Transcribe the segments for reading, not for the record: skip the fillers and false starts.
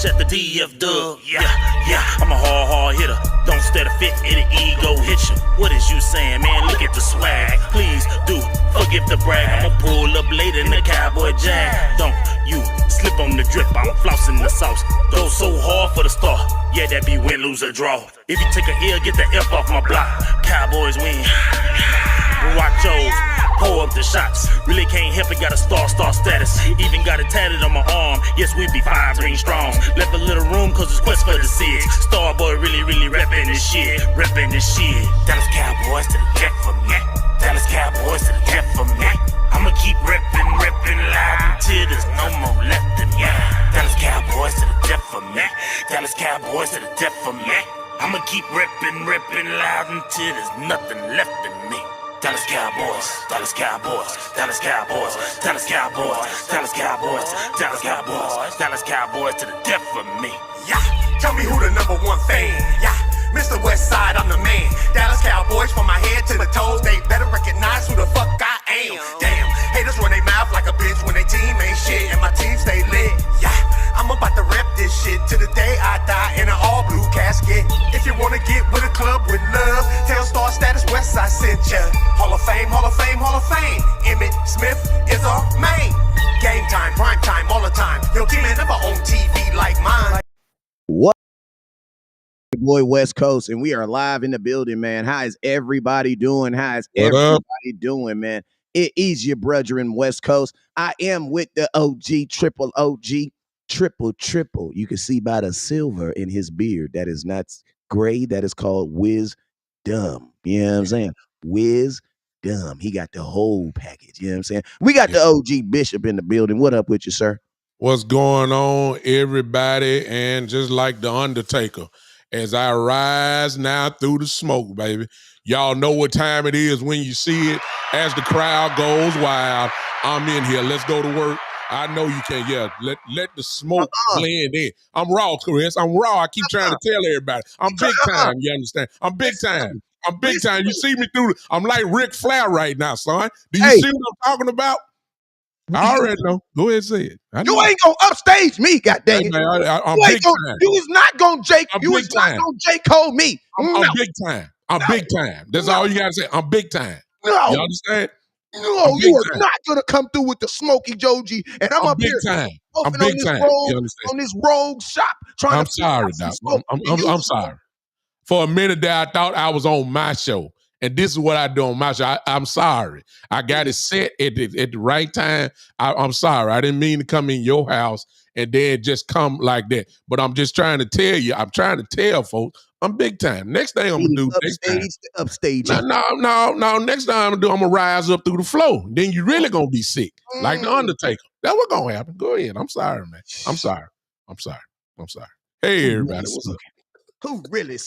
fresh at the DF Dub. Yeah, I'm a hard hitter. Don't stare to fit, it'll ego hit you. What is you saying, man? Look at the swag. Please do forgive the brag. I'ma pull up later in the Cowboy Jag. Don't you slip on the drip, I'm flossing the sauce. Go so hard for the star. Yeah, that be win, lose, or draw. If you take a L, get the F off my block. Cowboys win. Watch yours, pour up the shots. Really can't help it, got a star status. Even got it tatted on my arm. Yes, we be 5 green strongs. Left a little room cause it's quest for the SIDS. Starboy really reppin' this shit. Dallas Cowboys to the death for me. Dallas Cowboys to the death for me. I'ma keep reppin' loud until there's no more left in me. Dallas Cowboys to the death for me. Dallas Cowboys to the death for me. I'ma keep reppin' loud until there's nothing left in me. Dallas Cowboys, Dallas Cowboys, Dallas Cowboys, Dallas Cowboys, Dallas Cowboys, Dallas Cowboys, Dallas Cowboys to the death for me. Yeah, tell me who the #1 fan. Yeah, Mr. Westside, I'm the man. Dallas Cowboys from my head to the toes. They better recognize who the fuck I am. Damn, haters run their mouth like a bitch when they team ain't shit and my team stay lit. Yeah, I'm about to rep this shit till the day I die in an all blue casket. If you wanna get with a club with love, tell Star Status Westside sent ya. Hall of Fame, Hall of Fame, Hall of Fame. Emmett Smith is our main. Game time, prime time, all the time. Your team ain't never on TV like mine. What? Boy, West Coast, and we are live in the building, man. How is everybody doing? How is everybody doing, man? It is your brethren, West Coast. I am with the OG, triple OG, triple. You can see by the silver in his beard. That is not gray. That is called wisdom. You know what I'm saying? Wisdom. He got the whole package. You know what I'm saying? We got the OG Bishop in the building. What up with you, sir? What's going on, everybody? And just like the Undertaker, as I rise now through the smoke, baby. Y'all know what time it is when you see it. As the crowd goes wild, I'm in here. Let's go to work. I know you can. Yeah, let the smoke blend in. I'm raw, Chris. I'm raw. I keep trying to tell everybody. I'm big time. You understand? I'm big time. I'm big time. You see me through. I'm like Ric Flair right now, son. Do you see what I'm talking about? I already know. Go ahead and say it. You ain't gonna upstage me, goddamn it. I'm big time. You is not gonna J Cole me. I'm big time. I'm big time. That's all you gotta say. I'm big time. No. You understand? No, you are not gonna come through with the Smoky Joji, and I'm up big here time. I'm big time. On this rogue shop trying I'm sorry, Doc. I'm sorry. For a minute there, I thought I was on my show. And this is what I do on my show. I'm sorry. I got it set at the right time. I'm sorry. I didn't mean to come in your house and then just come like that. But I'm just trying to tell you. I'm trying to tell folks I'm big time. Next thing I'm going to do. Upstage. No. Next thing I'm going to do, I'm going to rise up through the floor. Then you're really going to be sick. Like the Undertaker. That's what's going to happen. Go ahead. I'm sorry, man. I'm sorry. Hey, everybody. What's up? Who really?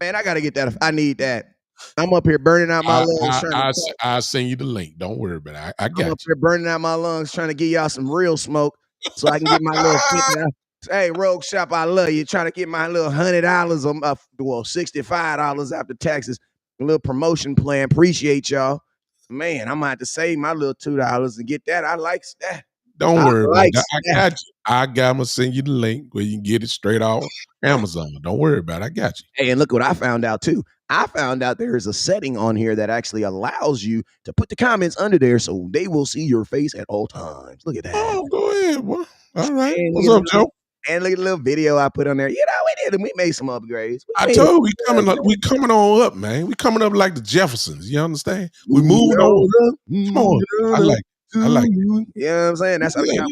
Man, I got to get that. I need that. I'm up here burning out my lungs. I'll send you the link. Don't worry about it. I got I'm up here burning out my lungs trying to get y'all some real smoke so I can get my little 50. Hey, Rogue Shop, I love you. Trying to get my little $100 $65 after taxes. A little promotion plan. Appreciate y'all. Man, I'm going to have to save my little $2 and get that. I like that. Don't worry about that. I got you. I'm going to send you the link where you can get it straight off Amazon. Don't worry about it. I got you. Hey, and look what I found out, too. I found out there is a setting on here that actually allows you to put the comments under there so they will see your face at all times. Look at that. Oh, go ahead, boy. All right. What's up, Joe? And look at the little video I put on there. You know, we did, and we made some upgrades. I told you, we coming on up, man. We coming up like the Jeffersons. You understand? We moving on up. Come on. I like it. You know what I'm saying? That's how we got.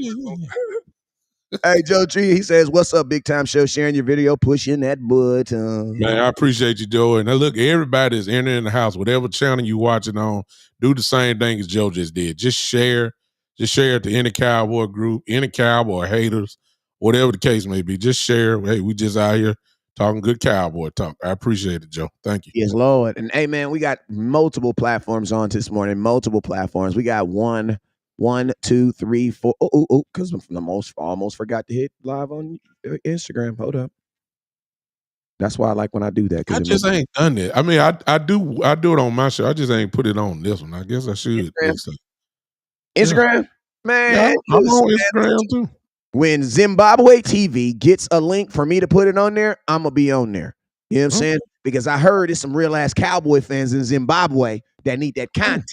Hey, Joe Tree, he says, what's up, Big Time Show? Sharing your video, pushing that button. Man, I appreciate you, Joe. And now look, everybody is entering the house. Whatever channel you watching on, do the same thing as Joe just did. Just share it to any Cowboy group, any Cowboy haters, whatever the case may be. Just share. Hey, we just out here talking good Cowboy talk. I appreciate it, Joe. Thank you. Yes, Lord. And hey, man, we got multiple platforms on this morning. Multiple platforms. We got one, 2, 3, 4. Because I almost forgot to hit live on Instagram. Hold up. That's why I like when I do that. I just ain't done it. I mean, I do it on my show. I just ain't put it on this one. I guess I should. Instagram? Man. Yeah, I'm on Instagram too. When Zimbabwe TV gets a link for me to put it on there, I'm gonna be on there. You know what I'm saying? Because I heard there's some real ass Cowboy fans in Zimbabwe that need that content.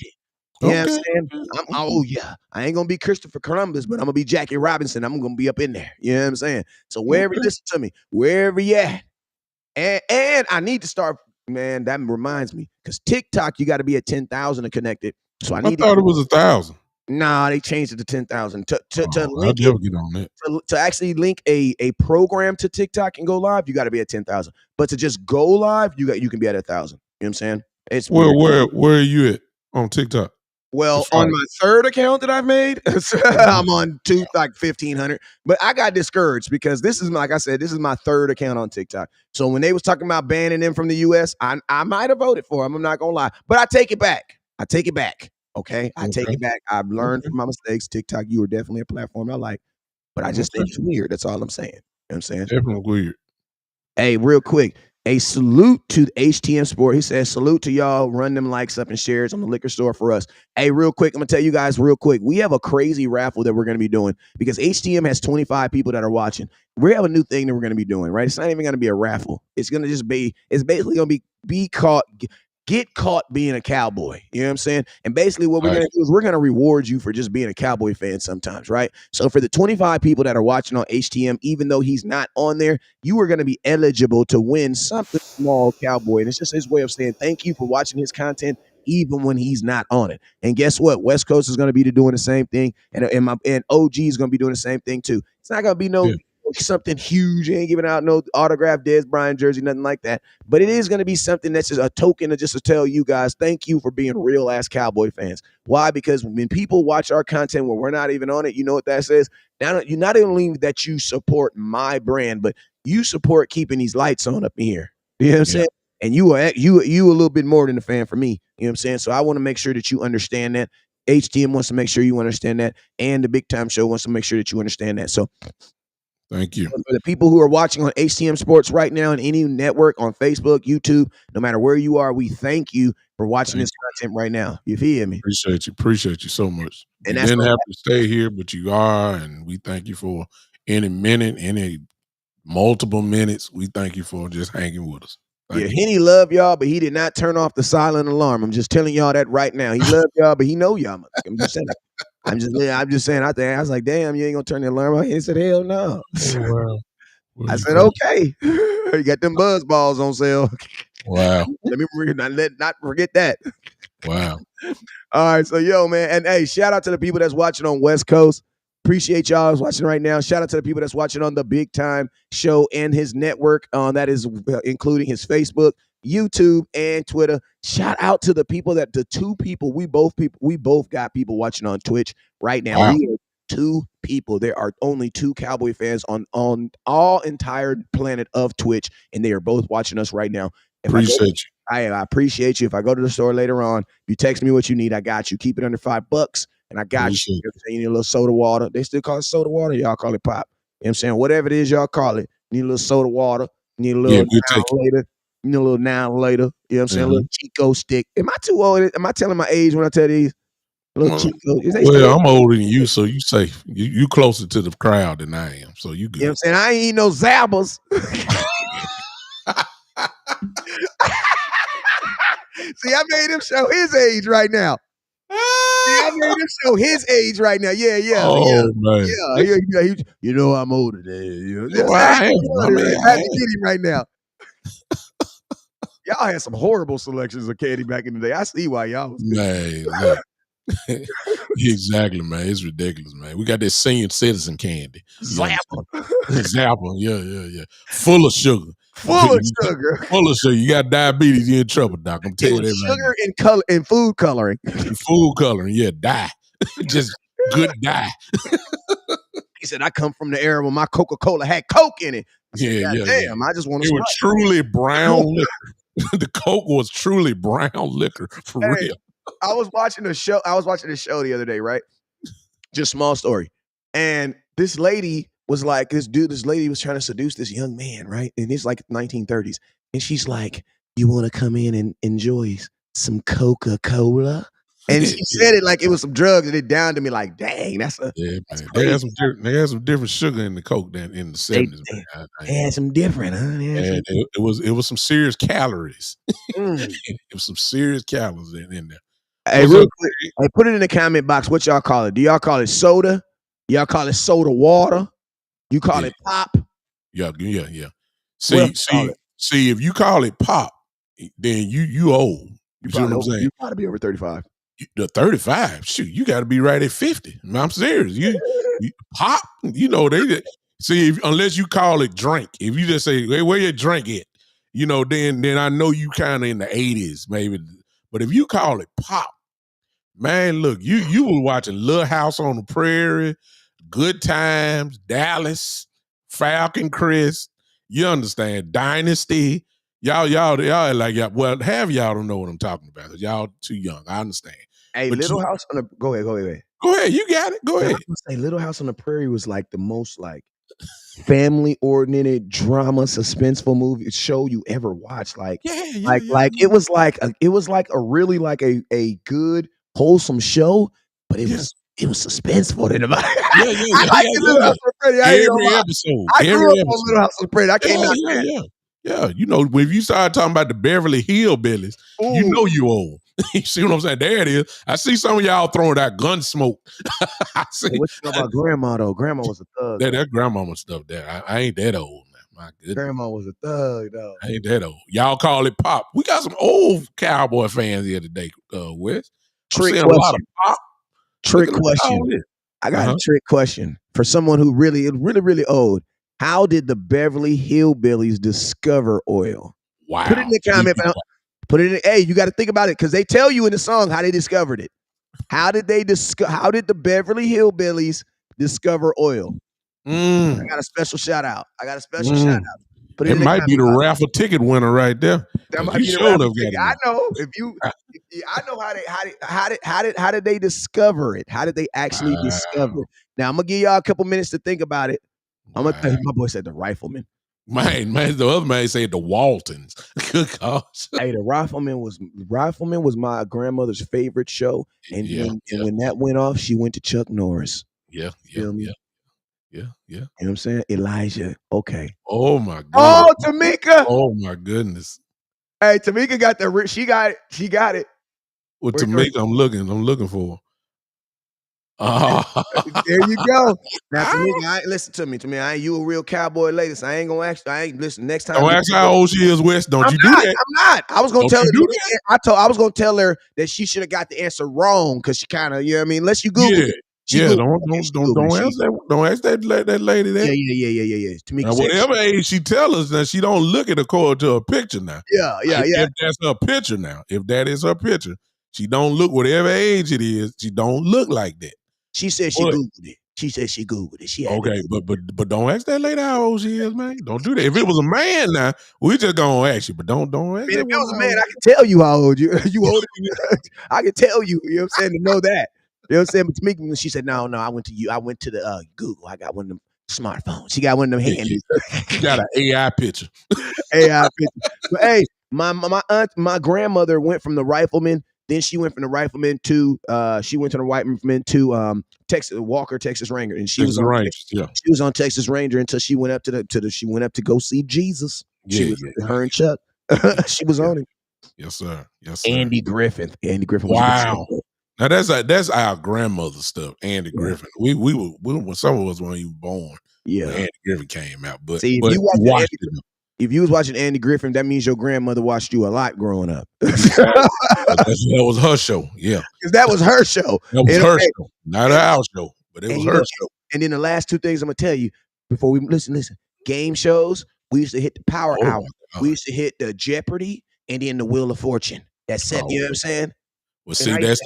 You know what I'm saying? Oh yeah, I ain't gonna be Christopher Columbus, but I'm gonna be Jackie Robinson. I'm gonna be up in there. You know what I'm saying? So wherever you listen to me, wherever you at, and I need to start. Man, that reminds me, because TikTok you got to be at 10,000 to connect it. So I thought it was 1,000. Nah, they changed it to 10,000 to I'll link never get on that. to actually link a program to TikTok and go live. You got to be at 10,000, but to just go live, you can be at 1,000. You know what I'm saying? It's where are you at on TikTok? Well, on my third account that I've made, I'm on 1,500. But I got discouraged because this is, like I said, this is my third account on TikTok. So when they was talking about banning them from the US, I might have voted for them. I'm not gonna lie, but I take it back. I take it back. Okay, I take it back. I've learned from my mistakes. TikTok, you are definitely a platform I like, but I just think it's weird. That's all I'm saying. You know what I'm saying? Definitely weird. Hey, real quick. A salute to HTM Sport. He says, salute to y'all. Run them likes up and shares on the liquor store for us. Hey, real quick, I'm going to tell you guys real quick. We have a crazy raffle that we're going to be doing because HTM has 25 people that are watching. We have a new thing that we're going to be doing, right? It's not even going to be a raffle. It's going to just be, it's basically going to be caught, get caught being a Cowboy. You know what I'm saying? And basically what we're going to do is we're going to reward you for just being a Cowboy fan sometimes, right? So for the 25 people that are watching on HTM, even though he's not on there, you are going to be eligible to win something small Cowboy. And it's just his way of saying thank you for watching his content even when he's not on it. And guess what? West Coast is going to be doing the same thing. And OG is going to be doing the same thing too. It's not going to be something huge. You ain't giving out no autographed Dez Bryant jersey, nothing like that. But it is going to be something that's just a token to just to tell you guys, thank you for being real ass Cowboy fans. Why? Because when people watch our content when we're not even on it, you know what that says? Now, you not only that you support my brand, but you support keeping these lights on up in here. You know what I'm saying? And you a little bit more than a fan for me. You know what I'm saying? So I want to make sure that you understand that. HTM wants to make sure you understand that. And the Big Time Show wants to make sure that you understand that. So thank you. For the people who are watching on HTM Sports right now on any network, on Facebook, YouTube, no matter where you are, we thank you for watching this content right now. You feel me? Appreciate you so much. And you didn't have to stay here, but you are, and we thank you for any minute, any multiple minutes. We thank you for just hanging with us. Henny love y'all, but he did not turn off the silent alarm. I'm just telling y'all that right now. He love y'all, but he know y'all. I'm just saying. I'm just saying out there. I was like, damn, you ain't gonna turn the alarm off. He said, hell no. Oh, wow. I said, okay. You got them buzz balls on sale. Wow. Let me not forget that. Wow. All right, so yo, man, and hey, shout out to the people that's watching on West Coast. Appreciate y'all watching right now. Shout out to the people that's watching on the Big Time Show and his network. That is including his Facebook, YouTube, and Twitter. Shout out to the people we both got people watching on Twitch right now. Wow. We are 2 people. There are only 2 Cowboy fans on all entire planet of Twitch, and they are both watching us right now. Appreciate you. I appreciate you. If I go to the store later on, you text me what you need. I got you. Keep it under $5. And I got you. You need a little soda water. They still call it soda water. Y'all call it pop. You know what I'm saying? Whatever it is y'all call it. You need a little soda water. You need a little now later. You need a little now later. You know what I'm saying? A little Chico stick. Am I too old? Am I telling my age when I tell these? A little Chico. Well, I'm older than you, so you safe. You closer to the crowd than I am, so you good. You know what I'm saying? I ain't eating no Zabbers. See, I made him show his age right now. I made him show his age right now. Yeah. Man. Yeah. You know I'm older than you. Well, I am. I get him right now. Y'all had some horrible selections of candy back in the day. I see why y'all was man. Exactly, man. It's ridiculous, man. We got that senior citizen candy. Zapper. Yeah. Full of sugar. Full of sugar. You got diabetes, you're in trouble, Doc. I'm telling you that. Sugar and color and food coloring. Food coloring, yeah, dye. Just good dye. He said, I come from the era when my Coca-Cola had Coke in it. Yeah. Damn, I just want to. It was truly brown liquor. The Coke was truly brown liquor for real. I was watching a show. This show the other day, right? Just small story. And this lady was like, this lady was trying to seduce this young man, right? And it's like 1930s. And she's like, you want to come in and enjoy some Coca-Cola? And she said it like it was some drugs, and it down to me like, dang, that's man. crazy. They had some different sugar in the Coke than in the 70s, man. They had some different, huh? And it was some serious calories. Mm. It was some serious calories in there. Hey, real quick, hey, put it in the comment box. What y'all call it? Do y'all call it soda? Y'all call it soda water? You call it pop? Yeah. See, if you call it pop, then you old. You see what I'm saying? You gotta be over 35. The 35, shoot, you got to be right at 50. I'm serious. You pop, see, unless you call it drink. If you just say, hey, where your drink at? Then I know you kind of in the 80s, maybe. But if you call it pop, man, look, you were watching Little House on the Prairie, Good Times, Dallas, Falcon Crest. You understand? Dynasty. Y'all like y'all. Well, half of y'all don't know what I'm talking about because y'all too young. I understand. Hey, but Little House on the go ahead. Go ahead, you got it. Go ahead. I was gonna say Little House on the Prairie was like the most like family oriented drama suspenseful movie show you ever watched. Like it was like a really like a good wholesome show, but it was suspenseful in the mind. I like Little House on the Prairie. Every episode. I grew up on Little House on the Prairie. I can't knock that. Yeah, if you start talking about the Beverly Hillbillies, you know you old. You see what I'm saying? There it is. I see some of y'all throwing that gun smoke. I see. Hey, what you know about Grandma though? Grandma was a thug. That grandmama stuff there. I ain't that old, man. My goodness. Grandma was a thug though. I ain't that old. Y'all call it pop. We got some old Cowboy fans here today, Wes. Trick question. A lot of pop. Trick question. I got a trick question for someone who really old. How did the Beverly Hillbillies discover oil? Wow. Put it in the comment. Put it in. Hey, you got to think about it because they tell you in the song how they discovered it. How did the Beverly Hillbillies discover oil? I got a special shout out. Put it might be the raffle ticket winner right there. That might be the raffle ticket. I know. How did they discover it? How did they actually discover it? Now I'm gonna give y'all a couple minutes to think about it. I'm gonna tell you, my boy said the Rifleman. Man, the other man said the Waltons. Good gosh. Hey, the Rifleman was my grandmother's favorite show. And when that went off, she went to Chuck Norris. Yeah. You know what I'm saying? Elijah. Okay. Oh my goodness. Oh, Tamika. Oh my goodness. Hey, Tamika got she got it. She got it. Well, Tamika, I'm looking for. There you go. Now, Tamika, listen to me. You a real cowboy lady, so I ain't gonna ask. I ain't listen next time. Don't ask how old she is, Wes. Don't you do that? I'm not. I was gonna tell her. I was gonna tell her that she should have got the answer wrong because she kind of, you know what I mean. Unless you Google it. Don't ask that lady that. Yeah. Tamika now, whatever age she tell us, now she don't look at according to her picture now. Yeah. If that's her picture now, if that is her picture, she don't look whatever age it is. She don't look like that. She said she Googled it. She said she Googled it. She had but don't ask that lady how old she is, man. Don't do that. If it was a man now, we just gonna ask you, but don't ask. Man, if it was a man, I can tell you how old you older than you. I can tell you, you know what I'm saying, to know that. You know what I'm saying? But Tamika, she said, no, I went to the Google. I got one of them smartphones. She got one of them handies. She got an AI picture. But hey, my grandmother went from the Rifleman. Then she went from the Rifleman to Texas Walker, Texas Ranger, and she was on Texas Ranger until she went up to go see Jesus. Her and Chuck. She was on it. Yes, sir. Andy Griffin. Wow. Now that's our grandmother's stuff. Andy Griffin. We were when some of us weren't even born. Yeah, when Andy Griffin came out. But see, if you was watching Andy Griffin, that means your grandmother watched you a lot growing up. That was her show. Yeah, because that was her show. That was her show, not our show, but it was her show. And then the last two things I'm gonna tell you before we listen. Game shows. We used to hit the Power Hour. We used to hit the Jeopardy and then the Wheel of Fortune. That's set. You know what I'm saying? Well, see, that's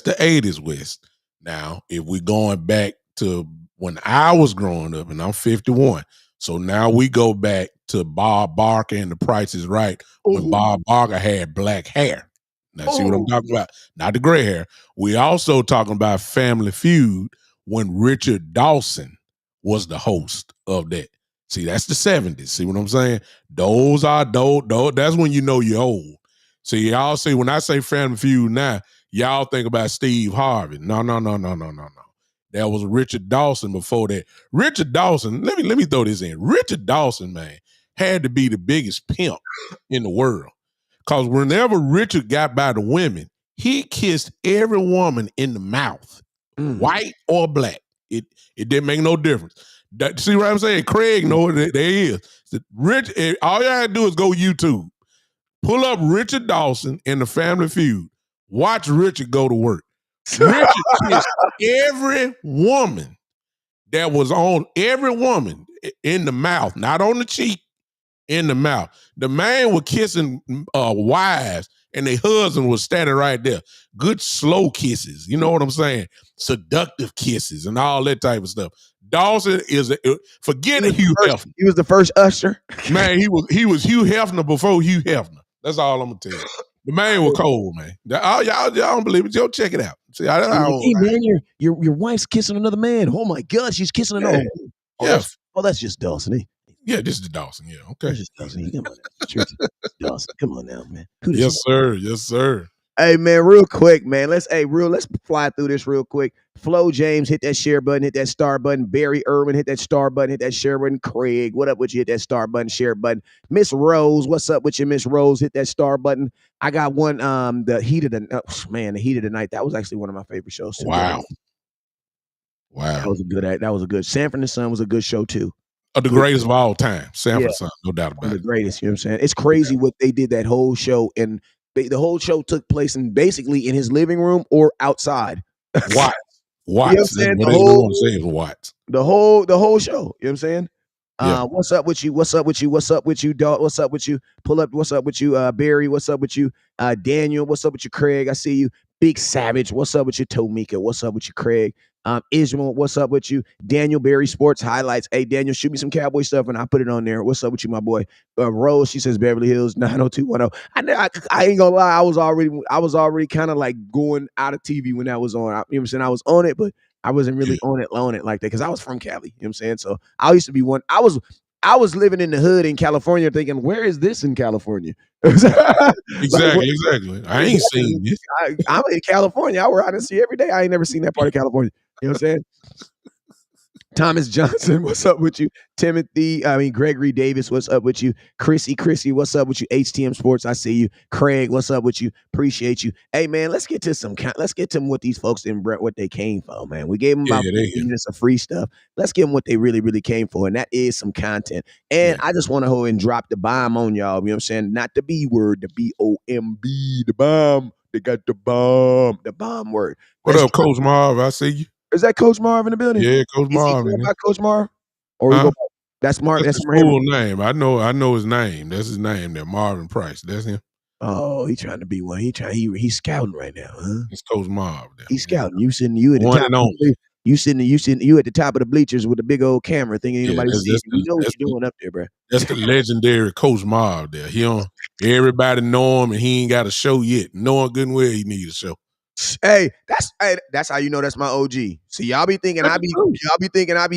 the 80s, West. Now, if we're going back to when I was growing up, and I'm 51, so now we go back to Bob Barker and The Price is Right when Bob Barker had black hair. Now, see what I'm talking about? Not the gray hair. We also talking about Family Feud when Richard Dawson was the host of that. See, that's the 70s. See what I'm saying? Those. That's when you know you're old. See, y'all see when I say Family Feud now, Y'all think about Steve Harvey. No. That was Richard Dawson before that. Richard Dawson, let me throw this in. Richard Dawson, man, had to be the biggest pimp in the world. Because whenever Richard got by the women, he kissed every woman in the mouth, white or black. It didn't make no difference. See what I'm saying? Craig know there is. All you gotta do is go YouTube. Pull up Richard Dawson in the Family Feud. Watch Richard go to work. Richard kissed every woman that was on, every woman in the mouth, not on the cheek, in the mouth. The man was kissing wives and their husband was standing right there. Good slow kisses, you know what I'm saying? Seductive kisses and all that type of stuff. Dawson forget Hugh Hefner. He was the first usher. Man, he was Hugh Hefner before Hugh Hefner. That's all I'm gonna tell you. The man was cold, man. Y'all don't believe it? Go check it out. See, hey man, your wife's kissing another man. Oh my God, she's kissing another. Yeah. That's just Dawson. Yeah, this is Dawson. Yeah, okay. That's just Dawson. Come on, Dawson. Come on now, man. Yes, sir. Yes, sir. Hey man, real quick, man. Let's fly through this real quick. Flo James, hit that share button, hit that star button. Barry Irwin, hit that star button, hit that share button. Craig, what up with you? Hit that star button, share button. Miss Rose, what's up with you, Miss Rose? Hit that star button. I got one. The Heat of the Night. That was actually one of my favorite shows too. Wow. That was a good. Sanford and the Son was a good show too. The greatest of all time. Sanford and Son, no doubt about it. The greatest, you know what I'm saying? It's crazy what they did that whole show, and the whole show took place basically in his living room or outside. Watts. You know what I'm saying? What they want to say is Watts. The whole show. You know what I'm saying? Yeah. What's up with you? What's up with you? What's up with you, dog? What's up with you? Pull up. What's up with you, Barry? What's up with you, Daniel? What's up with you, Craig? I see you. Big Savage. What's up with you, Tomika? What's up with you, Craig? Israel, what's up with you? Daniel Barry Sports Highlights. Hey, Daniel, shoot me some Cowboy stuff and I'll put it on there. What's up with you, my boy? Rose, she says Beverly Hills 90210. I ain't gonna lie, I was already kind of like going out of TV when that was on. You know what I'm saying? I was on it, but I wasn't really on it like that because I was from Cali. You know what I'm saying? So I used to be one. I was living in the hood in California thinking, where is this in California? Exactly. I ain't seen this. I'm in California. I ride and see every day. I ain't never seen that part of California. You know what I'm saying? Thomas Johnson, what's up with you? Gregory Davis, what's up with you? Chrissy, what's up with you? HTM Sports, I see you. Craig, what's up with you? Appreciate you. Hey man, let's get to what these folks didn't what they came for, man. We gave them about 15 minutes of free stuff. Let's give them what they really, really came for, and that is some content. And I just want to go and drop the bomb on y'all. You know what I'm saying? Not the B word, the B-O-M-B, the bomb. They got the bomb word. What up, Coach Marv? I see you. Is that Coach Marv in the building? Yeah, Coach Marv. Is he about Coach Marv? Or we go that's Marv. That's his full name. I know his name. That's his name there, Marvin Price. That's him. Oh, he trying to be one. He's scouting right now, huh? It's Coach Marv. There. He's scouting. You at the one top. And only. You at the top of the bleachers with a big old camera thinking anybody sees you. You know what you're doing up there, bro. That's the legendary Coach Marv there. Everybody know him and he ain't got a show yet. Knowing good and well he need a show. Hey, that's how you know that's my OG. See, y'all be thinking I be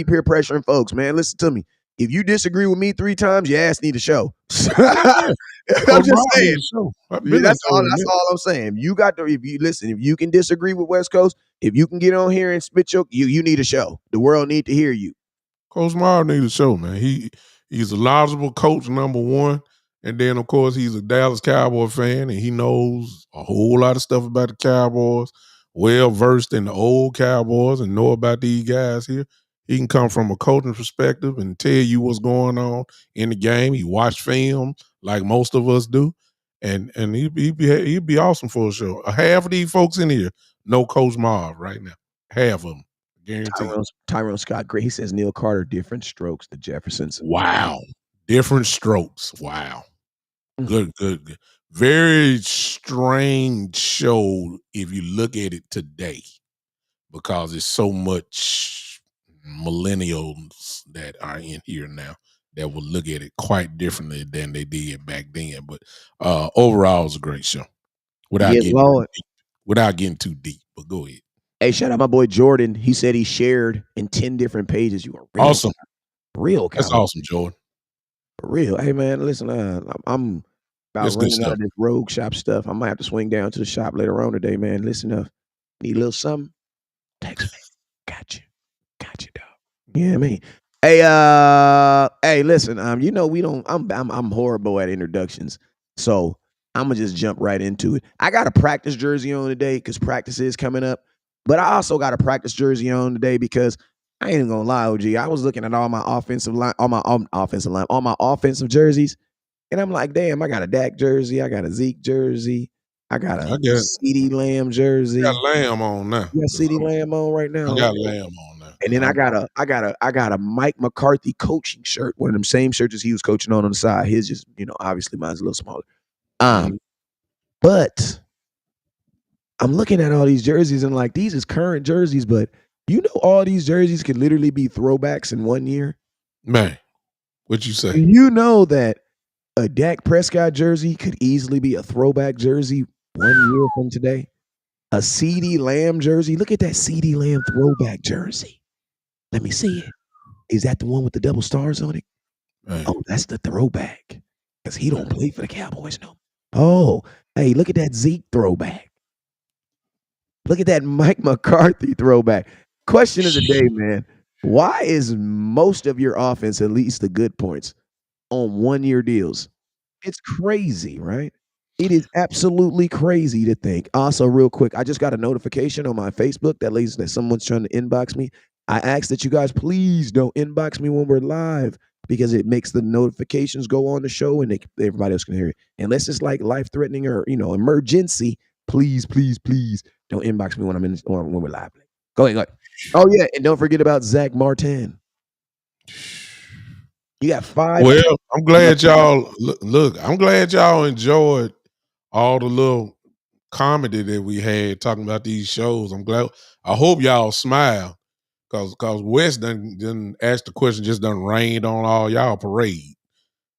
peer pressuring folks, man. Listen to me. If you disagree with me 3 times, your ass need a show. I'm just saying. That's all I'm saying. If you can disagree with West Coast, if you can get on here and spit you need a show. The world need to hear you. Coach Marv need a show, man. He's a knowledgeable coach, number one. And then, of course, he's a Dallas Cowboy fan, and he knows a whole lot of stuff about the Cowboys, well-versed in the old Cowboys and know about these guys here. He can come from a coaching perspective and tell you what's going on in the game. He watched film like most of us do, and he'd be awesome for a show. Half of these folks in here know Coach Marv right now. Half of them, guaranteed. Tyrone Scott, great. He says Neil Carter, different strokes. The Jeffersons. Wow, different strokes. Wow. Good. Very strange show if you look at it today because it's so much millennials that are in here now that will look at it quite differently than they did back then. But overall, it's a great show without getting too deep. But go ahead. Hey, shout out my boy Jordan. He said he shared in 10 different pages. You are real awesome. Real. That's awesome, Jordan. For real. Hey man, listen, About That's good running out stuff. of this rogue shop stuff. I might have to swing down to the shop later on today, man. Listen up. Need a little something? Text me. Got you. Got you, dog. You know what I mean? Hey, listen, you know we don't I'm horrible at introductions. So I'm gonna just jump right into it. I got a practice jersey on today because practice is coming up. But I also got a practice jersey on today because I ain't even gonna lie, OG. I was looking at all my offensive line, all my offensive jerseys, and I'm like, damn, I got a Dak jersey, I got a Zeke jersey, I got a I got CeeDee Lamb jersey. Lamb on now. You got CeeDee Lamb on right now. I got Lamb on now. And then I got a Mike McCarthy coaching shirt, one of them same shirts as he was coaching on the side. His just, obviously mine's a little smaller. But I'm looking at all these jerseys and like these is current jerseys, but all these jerseys could literally be throwbacks in 1 year. Man, what you say? You know that a Dak Prescott jersey could easily be a throwback jersey 1 year from today. A CeeDee Lamb jersey. Look at that CeeDee Lamb throwback jersey. Let me see it. Is that the one with the double stars on it? Man. Oh, that's the throwback. Because he don't play for the Cowboys no. Oh, hey, look at that Zeke throwback. Look at that Mike McCarthy throwback. Question of the day, man. Why is most of your offense, at least the good points, on 1 year deals? It's crazy, right? It is absolutely crazy to think. Also, real quick, I just got a notification on my Facebook that someone's trying to inbox me. I ask that you guys please don't inbox me when we're live because it makes the notifications go on the show and everybody else can hear it. Unless it's like life-threatening or emergency, please, please, please don't inbox me when we're live. Go ahead. Oh yeah, and don't forget about Zach Martin. You got 5. Well, I'm glad y'all look. I'm glad y'all enjoyed all the little comedy that we had talking about these shows. I'm glad. I hope y'all smile because Wes done asked the question, just done rained on all y'all parade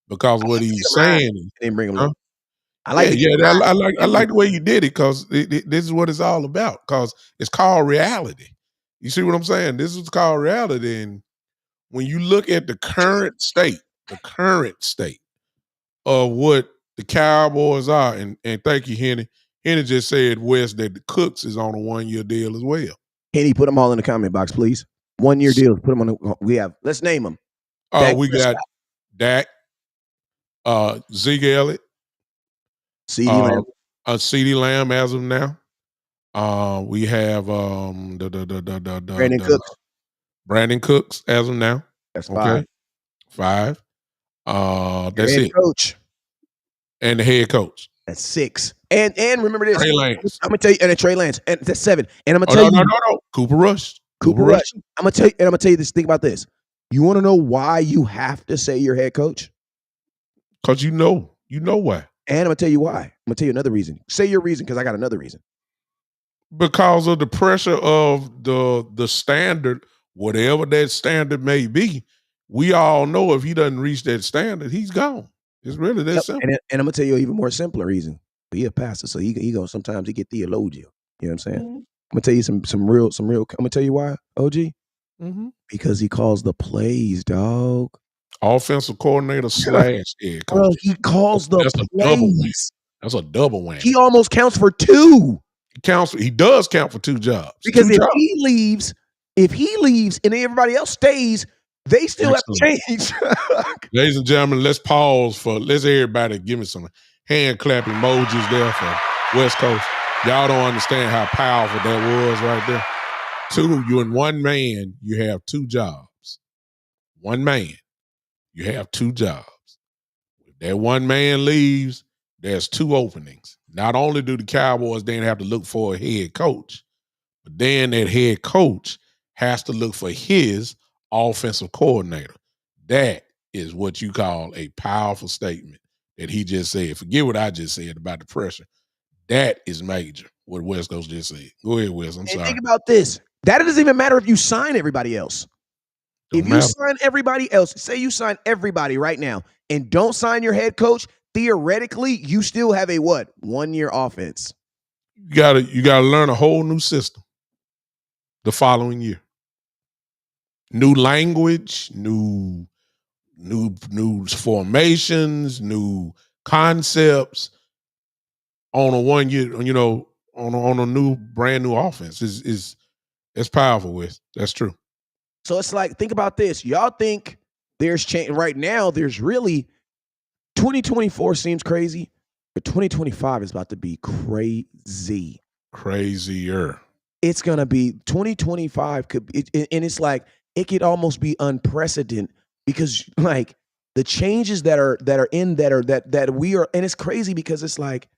because what he's saying. Didn't bring him. Huh? I like. I like the way you did it because this is what it's all about. Because it's called reality. You see what I'm saying? This is called reality, and when you look at the current state of what the Cowboys are, and thank you, Henny. Henny just said, Wes, that the Cooks is on a 1 year deal as well. Henny, put them all in the comment box, please. 1 year deal. Put them on. Let's name them. We got Dak, Zeke Elliott, CeeDee Lamb. CeeDee Lamb as of now. We have Brandon Cooks. Brandon Cooks as of now. That's 5. 5. That's head it. Coach. And the head coach. That's 6. And remember this. Trey Lance. I'm gonna tell you, and Trey Lance. And that's 7. And I'm gonna tell you. No. Cooper Rush. Cooper Rush. I'm gonna tell you this. Think about this. You want to know why you have to say your head coach? Because you know why. And I'm gonna tell you why. I'm gonna tell you another reason. Say your reason, because I got another reason. Because of the pressure of the standard, whatever that standard may be, we all know if he doesn't reach that standard, he's gone. It's really that simple. And I'm gonna tell you an even more simpler reason. He a pastor, so he go sometimes he get theologian. You know what I'm saying? Mm-hmm. I'm gonna tell you some real. I'm gonna tell you why, OG. Mm-hmm. Because he calls the plays, dog. Offensive coordinator / head coach. Bro, he calls the plays. That's a double whammy. He almost counts for 2. He does count for 2 jobs. Because if he leaves and everybody else stays, they still have to change. Ladies and gentlemen, let's everybody give me some hand clap emojis there for West Coast. Y'all don't understand how powerful that was right there. 2, you and 1 man, you have 2 jobs. 1 man, you have 2 jobs. If that 1 man leaves, there's 2 openings. Not only do the Cowboys then have to look for a head coach, but then that head coach has to look for his offensive coordinator. That is what you call a powerful statement that he just said. Forget what I just said about the pressure. That is major, what West Coast just said. Go ahead, Wes. I'm sorry. Think about this. That doesn't even matter if you sign everybody else. If you sign everybody else, say you sign everybody right now and don't sign your head coach, theoretically, you still have a 1 year offense. You gotta learn a whole new system the following year. New language, new formations, new concepts on a 1 year, on a new brand new offense is it's powerful with. That's true. So it's like, think about this. Y'all think there's change right now, there's really 2024 seems crazy, but 2025 is about to be crazy. Crazier. It's gonna be 2025 and it's like it could almost be unprecedented because like the changes that we are, and it's crazy because it's like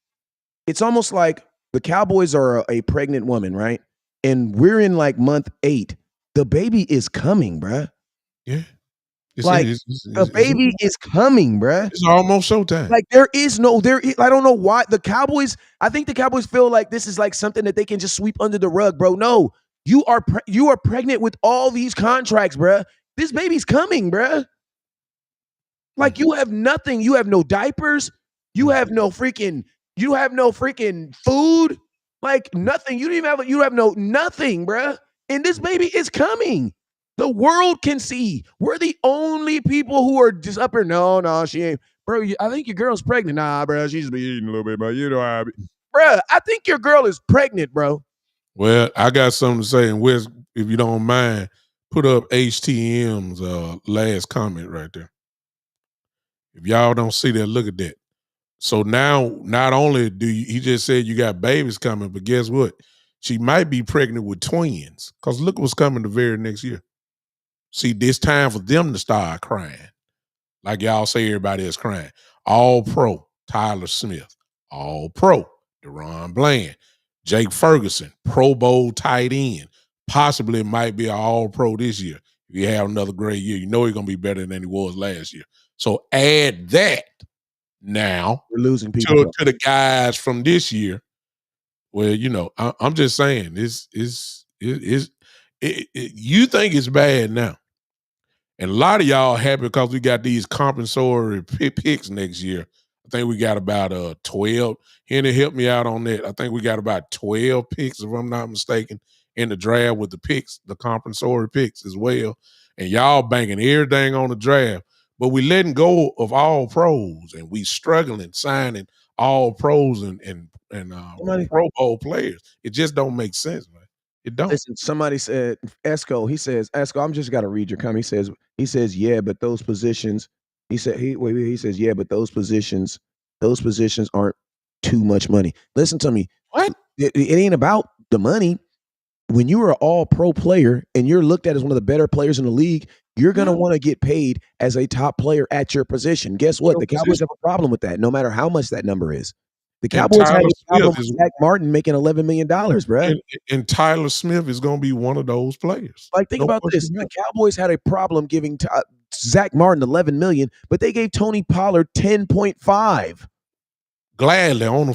it's almost like the Cowboys are a pregnant woman, right? And we're in like month 8. The baby is coming, bruh. Yeah. The baby is coming, bruh. It's almost showtime. Like I don't know why I think the Cowboys feel like this is like something that they can just sweep under the rug, bro. No, you are pregnant with all these contracts, bruh. This baby's coming, bruh. Like you have nothing. You have no diapers. You have no freaking food. Like nothing. You have no nothing, bruh. And this baby is coming. The world can see. We're the only people who are just up here. No, she ain't. Bro, I think your girl's pregnant. Nah, bro, she's been eating a little bit, bro. You know how I be. Bro, I think your girl is pregnant, bro. Well, I got something to say. And Wes, if you don't mind, put up HTM's last comment right there. If y'all don't see that, look at that. So now, not only he just said you got babies coming, but guess what? She might be pregnant with twins because look what's coming the very next year. See, it's time for them to start crying. Like y'all say everybody is crying. All pro, Tyler Smith. All pro, Deron Bland. Jake Ferguson, Pro Bowl tight end. Possibly might be an all pro this year. If you have another great year, you know he's going to be better than he was last year. So add that now we're losing people to the guys from this year. Well, I'm just saying, you think it's bad now. And a lot of y'all happy because we got these compensatory picks next year. I think we got about 12. Henry, help me out on that. I think we got about 12 picks, if I'm not mistaken, in the draft with the picks, the compensatory picks as well. And y'all banking everything on the draft. But we letting go of all pros, and we struggling signing all pros and Pro Bowl players. It just don't make sense, man. It don't. Listen, somebody said, Esco, I'm just got to read your comment. He says, yeah, but those positions, he says, yeah, but those positions aren't too much money. Listen to me. What? It ain't about the money. When you are an all-pro player and you're looked at as one of the better players in the league, you're going to want to get paid as a top player at your position. Guess what? The Cowboys have a problem with that, no matter how much that number is. The Cowboys have a problem with Dak Martin making $11 million, bro. And Tyler Smith is going to be one of those players. Like, think about this. The Cowboys had a problem giving Zach Martin $11 million, but they gave Tony Pollard $10.5. Gladly on a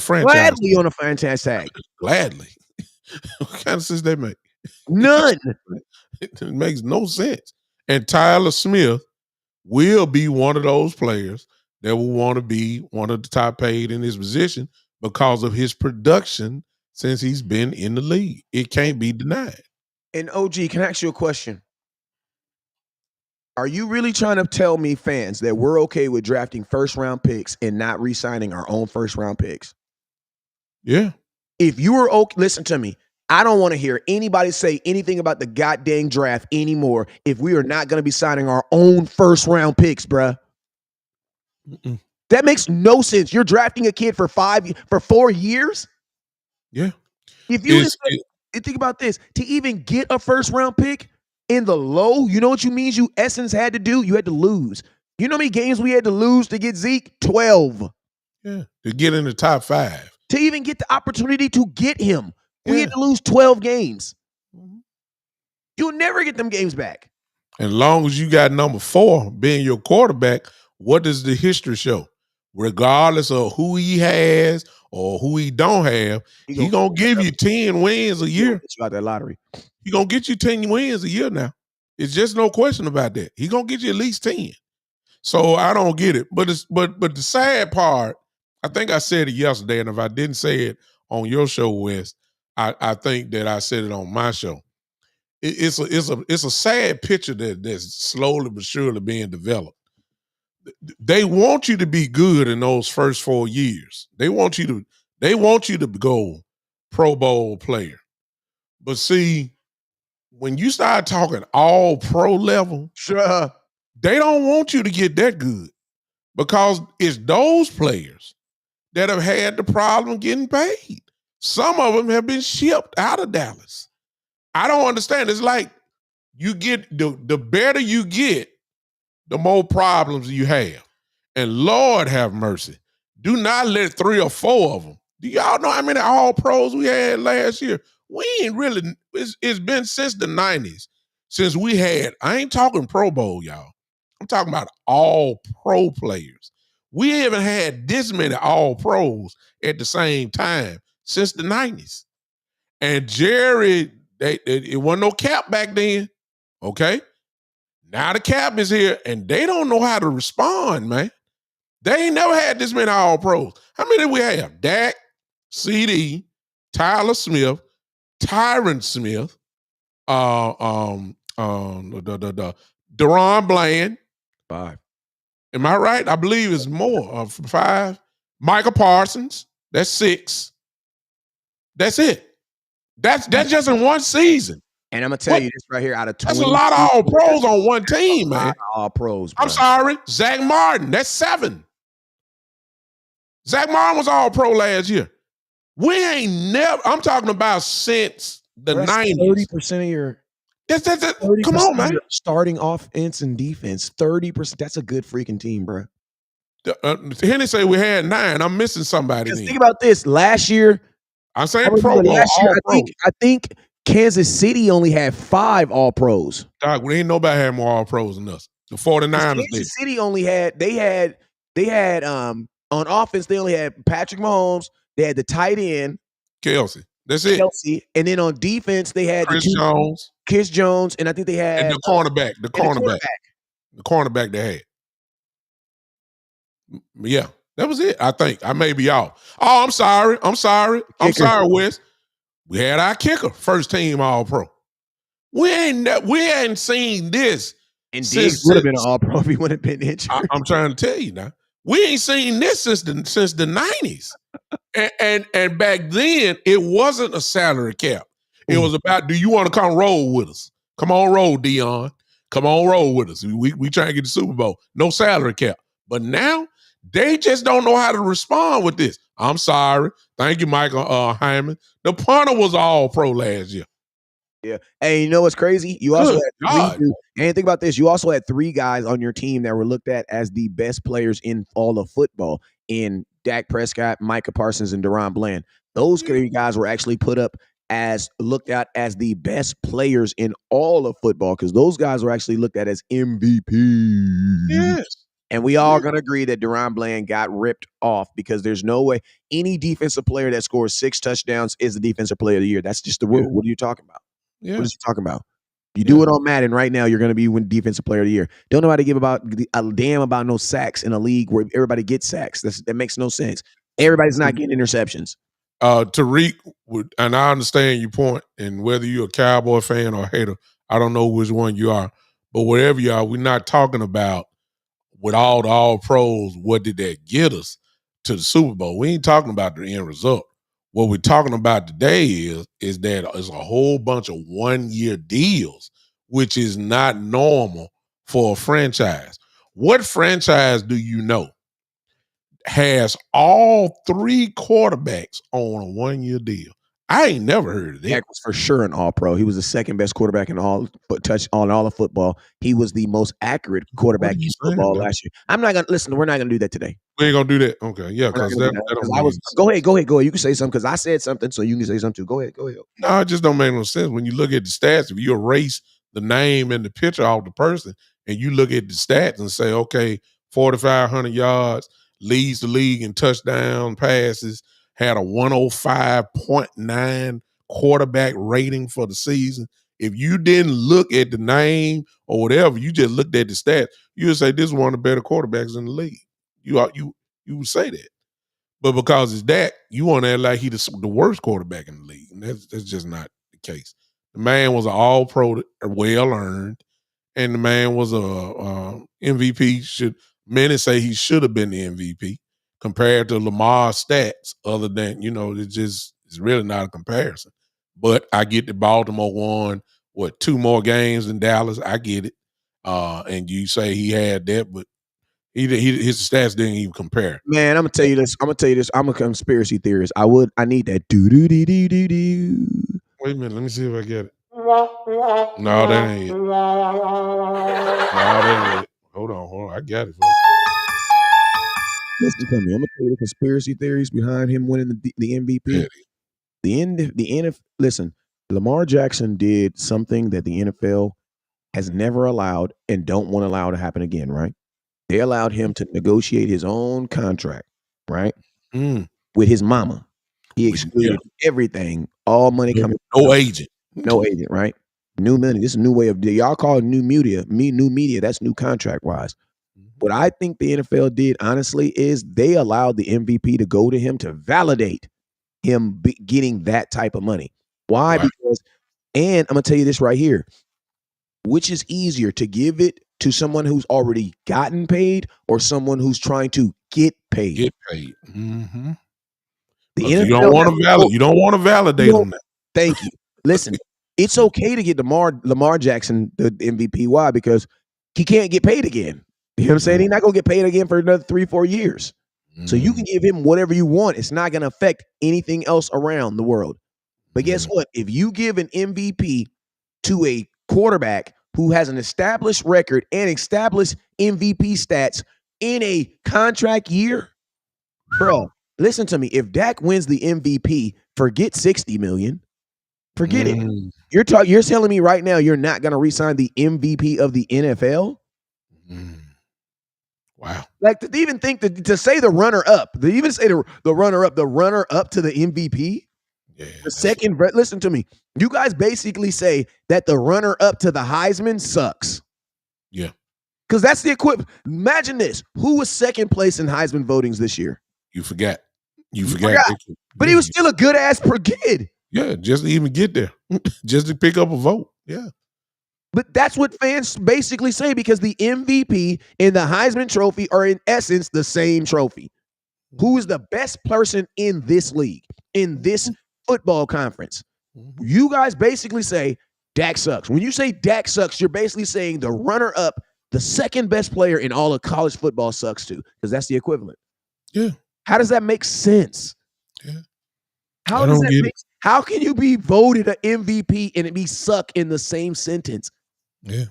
franchise tag. Gladly. What kind of sense they make? None. It makes no sense. And Tyler Smith will be one of those players that will want to be one of the top paid in his position because of his production since he's been in the league. It can't be denied. And OG, can I ask you a question? Are you really trying to tell me, fans, that we're okay with drafting first-round picks and not re-signing our own first-round picks? Yeah. If you were okay, listen to me. I don't want to hear anybody say anything about the goddamn draft anymore if we are not going to be signing our own first-round picks, bruh. Mm-mm. That makes no sense. You're drafting a kid for 4 years? Yeah. If you think about this, to even get a first-round pick in the low, you know what you means you essence had to do? You had to lose. You know how many games we had to lose to get Zeke? 12. Yeah. To get in the top 5. To even get the opportunity to get him. We had to lose 12 games. You'll never get them games back. As long as you got number 4 being your quarterback, what does the history show? Regardless of who he has or who he don't have, he gonna give you 10 wins a year. It's about that lottery. He gonna get you 10 wins a year now. It's just no question about that. He gonna get you at least 10. So I don't get it. But the sad part, I think I said it yesterday, and if I didn't say it on your show, Wes, I think that I said it on my show. It's a sad picture that's slowly but surely being developed. they want you to be good in those first 4 years. They want you to go Pro Bowl player. But see, when you start talking all pro level, Sure. they don't want you to get that good because it's those players that have had the problem getting paid. Some of them have been shipped out of Dallas. I don't understand. It's like you get the better you get, the more problems you have. And Lord have mercy. Do not let 3 or 4 of them. Do y'all know how many all pros we had last year? We ain't really, it's been since the 90s since we had, I ain't talking Pro Bowl, y'all. I'm talking about all pro players. We haven't had this many all pros at the same time since the 90s. And Jerry, it wasn't no cap back then, okay? Now the cap is here, and they don't know how to respond, man. They ain't never had this many all pros. How many did we have? Dak, CD, Tyler Smith, Tyron Smith, Deron Bland. 5. Am I right? I believe it's more. 5. Micah Parsons. That's 6. That's it. That's just in one season. And I'm gonna tell you this right here: out of 20, that's a lot of all pros on one team, man. All pros. Bro. I'm sorry, Zach Martin. That's 7. Zach Martin was all pro last year. We ain't never. I'm talking about since the 90s. 30% of your. That's come on, man. Starting offense and defense, 30%. That's a good freaking team, bro. Henny say we had 9. I'm missing somebody. Think about this. Last year, I'm saying Pro Bowl. I think Kansas City only had 5 all pros. Dog, we ain't nobody had more all pros than us. The 49ers did. Kansas City only had they had on offense they only had Patrick Mahomes. They had the tight end Kelsey. That's it. Kelsey, and then on defense they had Chris Jones, and I think they had and the cornerback. The cornerback they had. Yeah, that was it. I think I may be off. Oh, I'm sorry, Wes. We had our kicker, first team All Pro. We hadn't seen this. And Diggs would have been an All Pro if he would have been injured. I'm trying to tell you now. We ain't seen this since the 90s. and back then, it wasn't a salary cap. It was about, do you want to come roll with us? Come on, roll, Dion. Come on, roll with us. We trying to get the Super Bowl. No salary cap. But now, they just don't know how to respond with this. I'm sorry. Thank you, Michael Hyman. The punter was all pro last year. Yeah. And you know what's crazy? You also had 3, and think about this. You also had 3 guys on your team that were looked at as the best players in all of football in Dak Prescott, Micah Parsons, and Deron Bland. Those 3 guys were actually looked at as the best players in all of football because those guys were actually looked at as MVP. Yes. And we all going to agree that Deron Bland got ripped off because there's no way any defensive player that scores 6 touchdowns is the defensive player of the year. That's just the rule. Yeah. What are you talking about? Yeah. What are you talking about? You do it on Madden right now, you're going to be defensive player of the year. Don't nobody give a damn about no sacks in a league where everybody gets sacks. That makes no sense. Everybody's not getting interceptions. Tariq, and I understand your point, and whether you're a Cowboy fan or a hater, I don't know which one you are, but whatever you are, we're not talking about with all the all pros, what did that get us to the Super Bowl? We ain't talking about the end result. What we're talking about today is that it's a whole bunch of 1-year deals, which is not normal for a franchise. What franchise do you know has all 3 quarterbacks on a 1-year deal? I ain't never heard of that. Dak was for sure an all-pro. He was the second best quarterback in all of football. He was the most accurate quarterback in football last year. I'm not gonna listen. We're not gonna do that today. We ain't gonna do that. Okay, yeah, because go ahead. You can say something because I said something, so you can say something too. Go ahead. No, it just don't make no sense when you look at the stats. If you erase the name and the picture off the person, and you look at the stats and say, okay, 4,500 yards, leads the league in touchdown passes. Had a 105.9 quarterback rating for the season. If you didn't look at the name or whatever, you just looked at the stats, you would say this is one of the better quarterbacks in the league. You would say that. But because it's Dak, you want to act like he's the worst quarterback in the league. And that's just not the case. The man was an all-pro, well-earned, and the man was a MVP, Many say he should have been the MVP compared to Lamar's stats. Other than it's really not a comparison. But I get that Baltimore won 2 more games than Dallas. I get it. And you say he had that, but his stats didn't even compare. Man, I'm gonna tell you this. I'm a conspiracy theorist. I need that do. Wait a minute, let me see if I get it. No, that ain't it. No, that ain't it. Hold on. I got it. Listen to me. I'm gonna tell you the conspiracy theories behind him winning the MVP. Yeah. Listen, Lamar Jackson did something that the NFL has never allowed and don't want to allow to happen again, right? They allowed him to negotiate his own contract, right? With his mama. He excluded everything, all money coming. No agent. No agent, right? New money. This is a new way of y'all call it new media. New media. That's new contract wise. What I think the NFL did, honestly, is they allowed the MVP to go to him to validate him getting that type of money. Why? Right. Because, and I'm gonna tell you this right here, which is easier to give it to someone who's already gotten paid or someone who's trying to get paid? Get paid. Mm-hmm. You don't want to validate them. Thank you. Listen, it's okay to get Lamar Jackson the MVP. Why? Because he can't get paid again. You know what I'm saying? He's not going to get paid again for another 3-4 years. So you can give him whatever you want. It's not going to affect anything else around the world. But guess what? If you give an MVP to a quarterback who has an established record and established MVP stats in a contract year, bro, listen to me. If Dak wins the MVP, forget $60 million. Forget it. You're telling me right now you're not going to re-sign the MVP of the NFL? Wow. Like to even think to say the runner-up, to even say the runner-up to the MVP? Yeah, the second, listen to me. You guys basically say that the runner-up to the Heisman sucks. Yeah. Because that's the equivalent. Imagine this. Who was second place in Heisman votings this year? You forgot. But he was still a good-ass kid. Yeah, just to even get there. Just to pick up a vote. Yeah. But that's what fans basically say because the MVP and the Heisman Trophy are in essence the same trophy. Who is the best person in this league, in this football conference? You guys basically say Dak sucks. When you say Dak sucks, you're basically saying the runner-up, the second best player in all of college football sucks too, because that's the equivalent. Yeah. How does that make sense? Yeah. How can you be voted an MVP and it be suck in the same sentence? Yeah.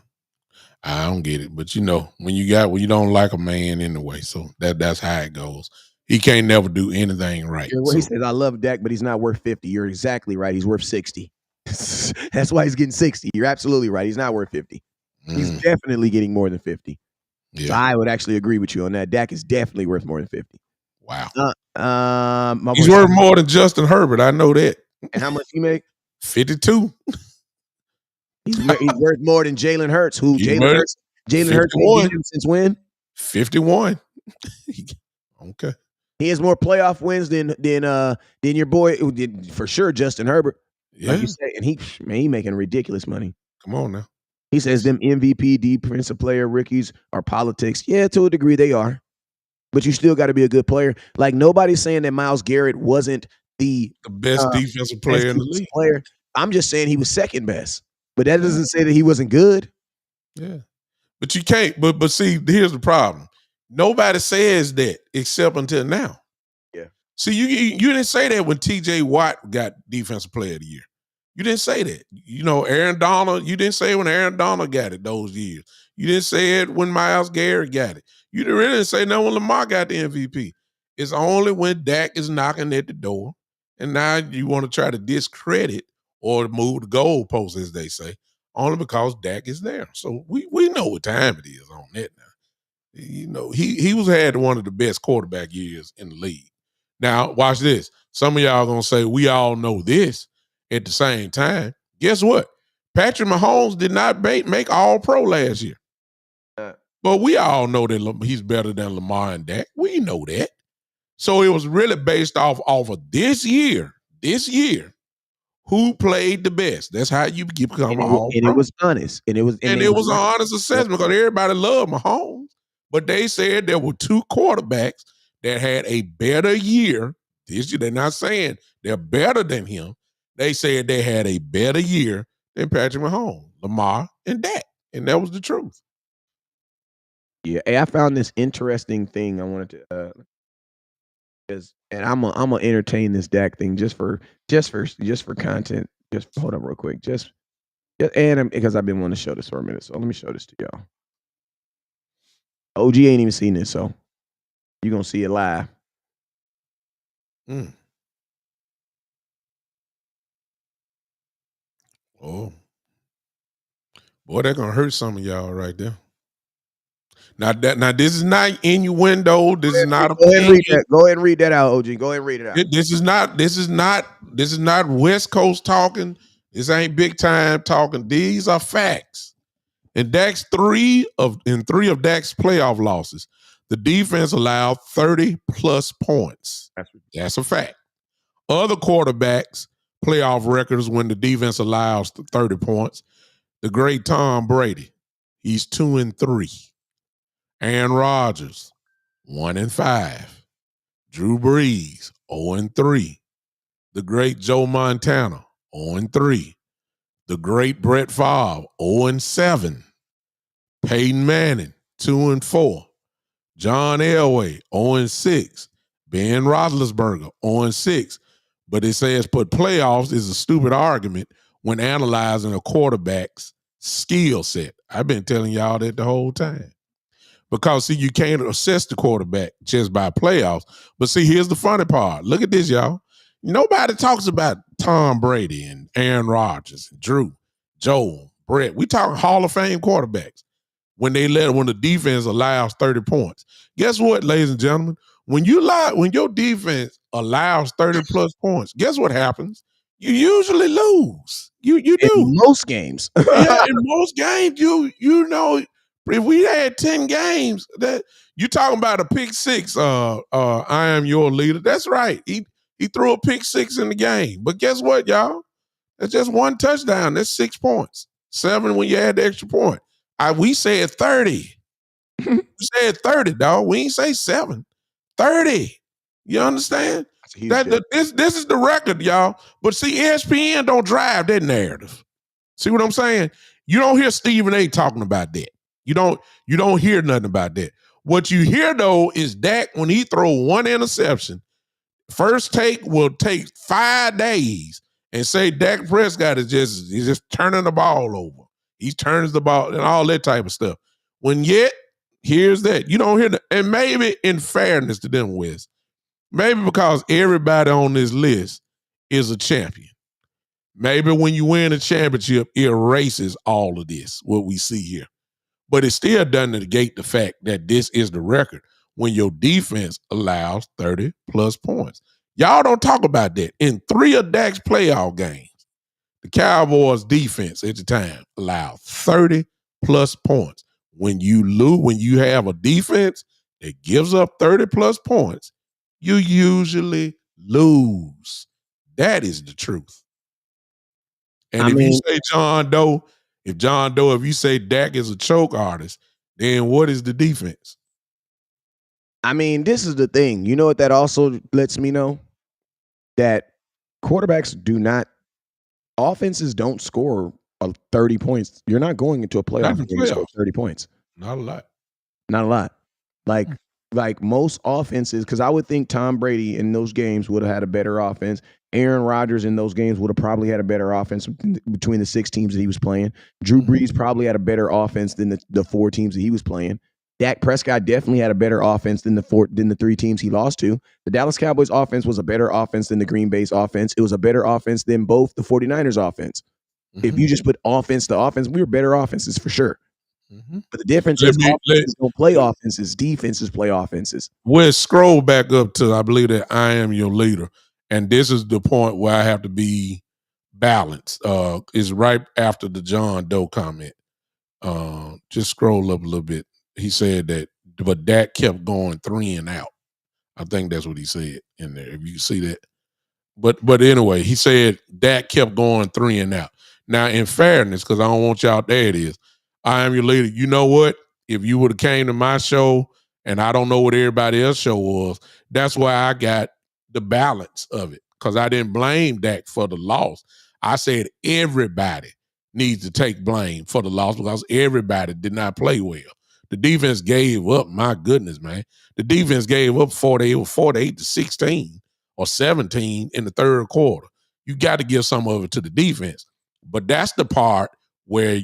I don't get it. But when you don't like a man anyway, so that's how it goes. He can't never do anything right. Well, he says, I love Dak, but he's not worth 50. You're exactly right. He's worth 60. That's why he's getting 60. You're absolutely right. He's not worth 50. He's definitely getting more than 50. Yeah. So I would actually agree with you on that. Dak is definitely worth more than 50. Wow. He's worth more than Justin Herbert. I know that. And how much he make? 52. He's worth more than Jalen Hurts. Jalen Hurts been since when? 51. Okay. He has more playoff wins than your boy, for sure, Justin Herbert. Yeah. Like you say, and he making ridiculous money. Come on now. He says them MVP, defensive player rookies are politics. Yeah, to a degree they are. But you still got to be a good player. Like nobody's saying that Myles Garrett wasn't the best defensive player in the league. I'm just saying he was second best. But that doesn't say that he wasn't good. Yeah. But you can't. But see, here's the problem. Nobody says that except until now. Yeah. See, you didn't say that when TJ Watt got defensive player of the year. You didn't say that. Aaron Donald, you didn't say when Aaron Donald got it those years. You didn't say it when Myles Garrett got it. You didn't really say no when Lamar got the MVP. It's only when Dak is knocking at the door, and now you want to try to discredit or move the goalposts, as they say, only because Dak is there. So we know what time it is on that now. He had one of the best quarterback years in the league. Now, watch this. Some of y'all going to say, we all know this. At the same time, guess what? Patrick Mahomes did not make All-Pro last year. But we all know that he's better than Lamar and Dak. We know that. So it was really based off of this year, who played the best. That's how you become All-Pro. And it was honest. And it was an honest assessment because everybody loved Mahomes. But they said there were two quarterbacks that had a better year this year. They're not saying they're better than him. They said they had a better year than Patrick Mahomes, Lamar, and Dak. And that was the truth. Yeah, hey, I found this interesting thing I wanted to and I'm gonna entertain this Dak thing just for content. Just hold up real quick. And because I've been wanting to show this for a minute, so let me show this to y'all. OG ain't even seen this, so you're gonna see it live. Oh. Boy, they're gonna hurt some of y'all right there. Now this is not innuendo. This is not a Go ahead and read that. Go ahead and read that out, OG. Go ahead and read it out. This is not West Coast talking. This ain't big time talking. These are facts. In Dak's three of Dak's playoff losses, the defense allowed 30 plus points. That's a fact. Other quarterbacks' playoff records when the defense allows 30 points. The great Tom Brady, he's 2-3. Aaron Rodgers, 1-5. Drew Brees, 0-3. The great Joe Montana, 0-3. The great Brett Favre, 0-7. Peyton Manning, 2-4. John Elway, 0-6. Ben Roethlisberger, 0-6. But it says put playoffs is a stupid argument when analyzing a quarterback's skill set. I've been telling y'all that the whole time. Because, see, you can't assess the quarterback just by playoffs. But, see, here's the funny part. Look at this, y'all. Nobody talks about Tom Brady and Aaron Rodgers and Drew, Joe, Brett. We talking Hall of Fame quarterbacks when the defense allows 30 points. Guess what, ladies and gentlemen? When your defense allows 30 plus points, guess what happens? You usually lose. You do. In most games. Yeah, in most games, you know, if we had 10 games, that you talking about a pick six, I am your leader. That's right. He threw a pick six in the game. But guess what, y'all? That's just one touchdown. That's 6 points. 7 when you add the extra point. We said 30. We said 30, dog. We ain't say 7. 30. You understand? This is the record, y'all. But see, ESPN don't drive that narrative. See what I'm saying? You don't hear Stephen A talking about that. You don't hear nothing about that. What you hear though is Dak when he throw one interception. First take will take 5 days and say Dak Prescott is just turning the ball over. He turns the ball and all that type of stuff. When yet, here's that. You don't hear that. And maybe in fairness to them, West, maybe because everybody on this list is a champion. Maybe when you win a championship, it erases all of this, what we see here. But it still doesn't negate the fact that this is the record when your defense allows 30 plus points. Y'all don't talk about that. In 3 of Dak's playoff games, the Cowboys defense at the time allowed 30 plus points. When you have a defense that gives up 30 plus points, you usually lose. That is the truth. And you say John Doe, if you say Dak is a choke artist, then what is the defense? I mean, this is the thing. You know what that also lets me know? That offenses don't score 30 points. You're not going into a playoff game to score 30 points. Not a lot. Not a lot. Like most offenses, because I would think Tom Brady in those games would have had a better offense. Aaron Rodgers in those games would have probably had a better offense between the 6 teams that he was playing. Drew Brees probably had a better offense than the 4 teams that he was playing. Dak Prescott definitely had a better offense than the 3 teams he lost to. The Dallas Cowboys offense was a better offense than the Green Bay's offense. It was a better offense than both the 49ers offense. If you just put offense to offense, we were better offenses for sure. But the difference is offenses don't play offenses, defenses play offenses. We'll scroll back up to, I believe that I am your leader. And this is the point where I have to be balanced. Is right after the John Doe comment. Just scroll up a little bit. He said that, but Dak kept going 3 and out. I think that's what he said in there. If you see that. But anyway, he said Dak kept going 3 and out. Now, in fairness, because I don't want y'all, there it is. I am your leader. You know what? if you would have came to my show, and I don't know what everybody else's show was, that's why I got the balance of it, because I didn't blame Dak for the loss. I said everybody needs to take blame for the loss because everybody did not play well. The defense gave up, my goodness, man. The defense gave up 48-16 or 17 in the third quarter. You got to give some of it to the defense. But that's the part where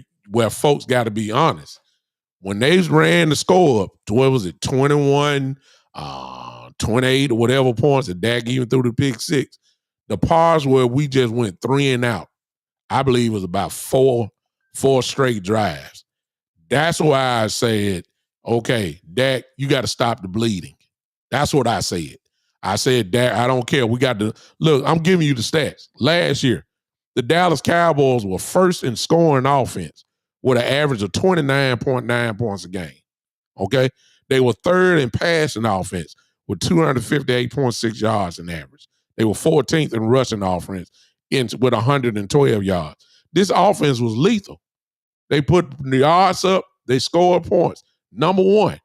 folks got to be honest. When they ran the score up to, what was it, 21, 28 or whatever points, and Dak even threw the pick six, the parts where we just went 3 and out, I believe it was about four straight drives. That's why I said, okay, Dak, you got to stop the bleeding. That's what I said. I said, Dak, I don't care. We got to, look, I'm giving you the stats. Last year, the Dallas Cowboys were first in scoring offense with an average of 29.9 points a game, okay? They were third in passing offense with 258.6 yards in average. They were 14th in rushing offense with 112 yards. This offense was lethal. They put the yards up, they scored points. Number one,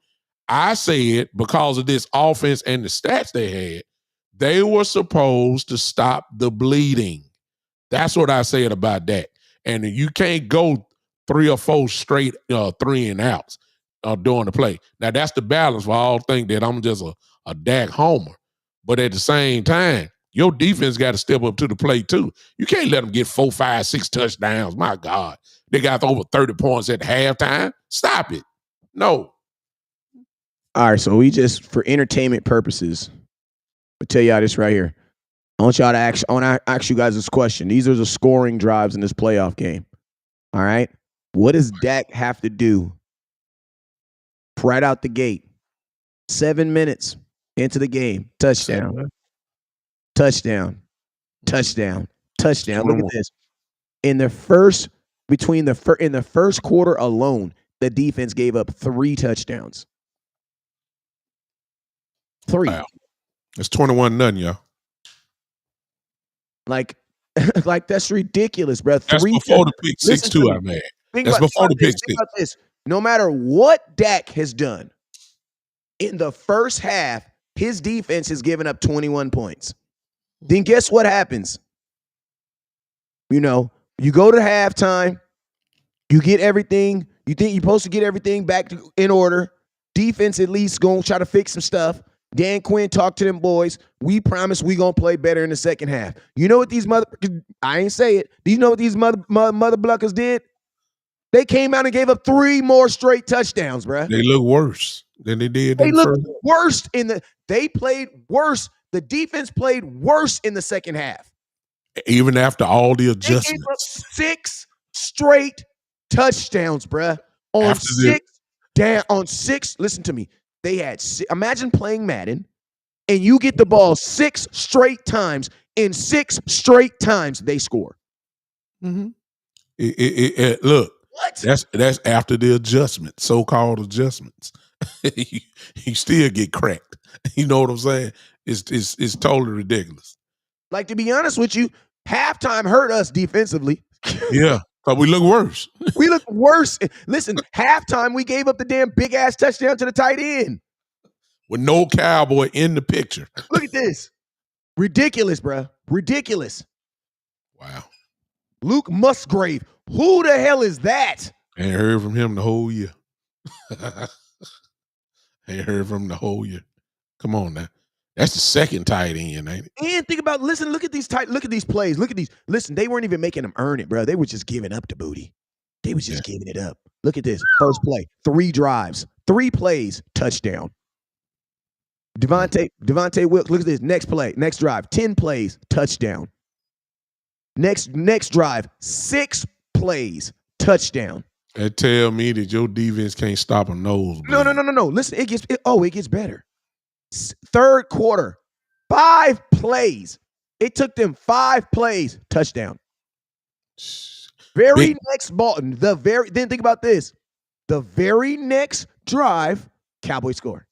I said because of this offense and the stats they had, they were supposed to stop the bleeding. That's what I said about that. And you can't go 3 or 4 straight 3 and outs during the play. Now, that's the balance for all think that I'm just a Dak homer. But at the same time, your defense got to step up to the plate too. You can't let them get 4, 5, 6 touchdowns. My God. They got over 30 points at halftime. Stop it. No. All right, so we just, for entertainment purposes, I'll tell y'all this right here. I want y'all to ask you guys this question. These are the scoring drives in this playoff game. All right? What does Dak have to do right out the gate? 7 minutes into the game. Touchdown. Touchdown. Touchdown. Touchdown. Look at this. In the first quarter alone, the defense gave up 3 touchdowns. 3. Wow. It's 21-0, y'all. Like that's ridiculous, bro. That's before the pick six, too, I made. That's before the pick six. No matter what Dak has done, in the first half, his defense has given up 21 points. Then guess what happens? You know, you go to halftime, you get everything. You think you're supposed to get everything back in order. Defense at least going to try to fix some stuff. Dan Quinn talked to them boys. We promise we going to play better in the second half. You know what these I ain't say it. Do you know what these mother bluckers did? They came out and gave up 3 more straight touchdowns, bruh. They look worse than they did. They looked worse they played worse. The defense played worse in the second half. Even after all the adjustments. They gave up 6 straight touchdowns, bruh. On 6, listen to me. They had, imagine playing Madden, and you get the ball 6 straight times. In 6 straight times, they score. Mm-hmm. Look, what? That's after the adjustments, so-called adjustments. you still get cracked. You know what I'm saying? It's totally ridiculous. Like, to be honest with you, halftime hurt us defensively. Yeah, but we look worse. We look worse. Listen, halftime we gave up the damn big-ass touchdown to the tight end. With no Cowboy in the picture. Look at this. Ridiculous, bro. Ridiculous. Wow. Luke Musgrave. Who the hell is that? Ain't heard from him the whole year. Ain't heard from him the whole year. Come on now. That's the second tight end, ain't it? And think about, listen, look at these plays. Look at these. Listen, they weren't even making them earn it, bro. They were just giving up the booty. They was just giving it up. Look at this. First play, 3 drives, 3 plays, touchdown. Devontae Wilkes, look at this. Next play, next drive, 10 plays, touchdown. Next drive, 6 plays, touchdown. That tell me that your defense can't stop a nose. No. Listen, it gets better. Third quarter, 5 plays. It took them 5 plays, touchdown. Next ball. Then think about this. The very next drive, Cowboys score.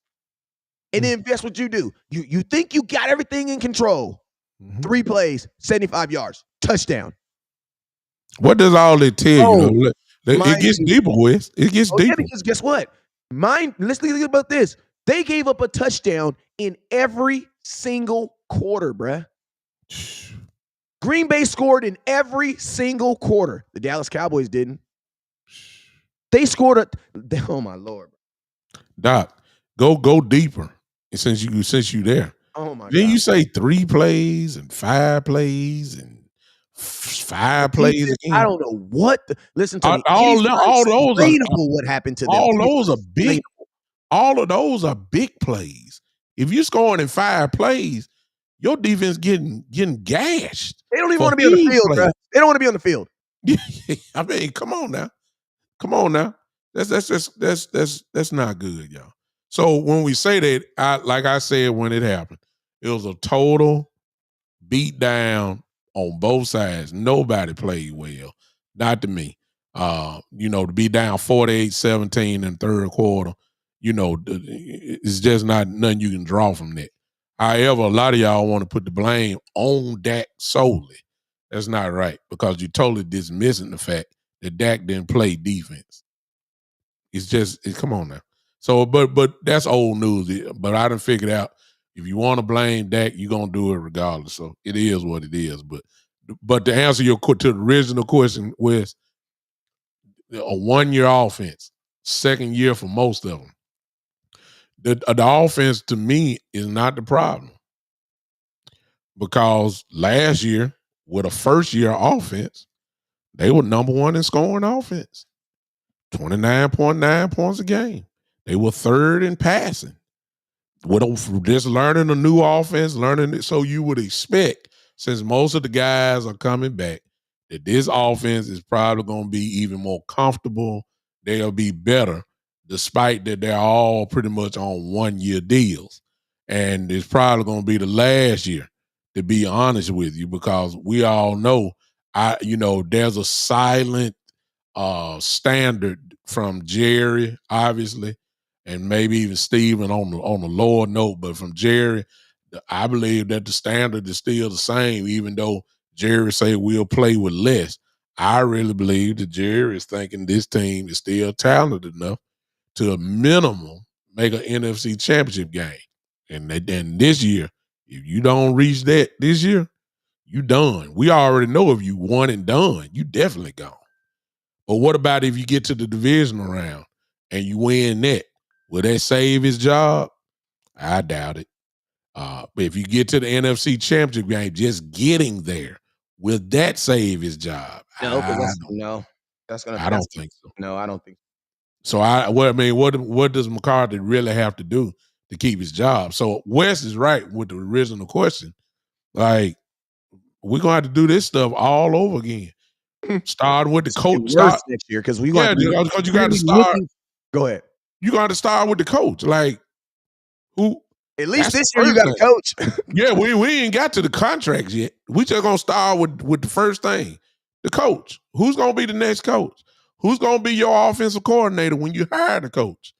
And then guess what you do? You think you got everything in control. 3 plays, 75 yards, touchdown. What does all that tell you? It gets deeper, Wes. It gets deeper. Yeah, because guess what? Let's think about this. They gave up a touchdown in every single quarter, bruh. Green Bay scored in every single quarter. The Dallas Cowboys didn't. They scored oh my Lord. Doc, go deeper. Since you there. Oh my Then God. you say 3 plays and 5 plays and 5 plays again. I don't know what. Listen to me. All those are what happened to them. all those are big. All of those are big plays. If you're scoring in 5 plays, your defense getting gashed. They don't even want to be on the field, bro. They don't want to be on the field. I mean, come on now. That's not good, y'all. So when we say that, like I said when it happened, it was a total beat down on both sides. Nobody played well. Not to me. To be down 48-17 in third quarter, it's just not nothing you can draw from that. However, a lot of y'all want to put the blame on Dak solely. That's not right because you're totally dismissing the fact that Dak didn't play defense. Come on now. So, but that's old news. But I done figured out if you want to blame Dak, you're gonna do it regardless. So it is what it is. But to answer to the original question, was a 1-year offense, second year for most of them. The offense to me is not the problem because last year with a first year offense, they were number 1 in scoring offense, 29.9 points a game. They were third in passing. Just learning a new offense, so you would expect, since most of the guys are coming back, that this offense is probably going to be even more comfortable. They'll be better, despite that they're all pretty much on 1-year deals. And it's probably going to be the last year, to be honest with you, because we all know, there's a silent standard from Jerry, obviously, and maybe even Steven on the lower note, but from Jerry, I believe that the standard is still the same, even though Jerry say we'll play with less. I really believe that Jerry is thinking this team is still talented enough to a minimum make an NFC championship game. And then this year, if you don't reach that this year, you done. We already know if you won and done, you definitely gone. But what about if you get to the divisional round and you win that? Will that save his job? I doubt it. But if you get to the NFC championship game, just getting there, will that save his job? No, that's gonna. I don't think so. No, I don't think so. What does McCarthy really have to do to keep his job? So Wes is right with the original question. Like, we're gonna have to do this stuff all over again. Start with the coach next year because you got to start. Go ahead. You got to start with the coach. Like, who? At least this year you got a coach. Yeah, we ain't got to the contracts yet. We just gonna start with the first thing, the coach. Who's gonna be the next coach? Who's gonna be your offensive coordinator when you hire the coach?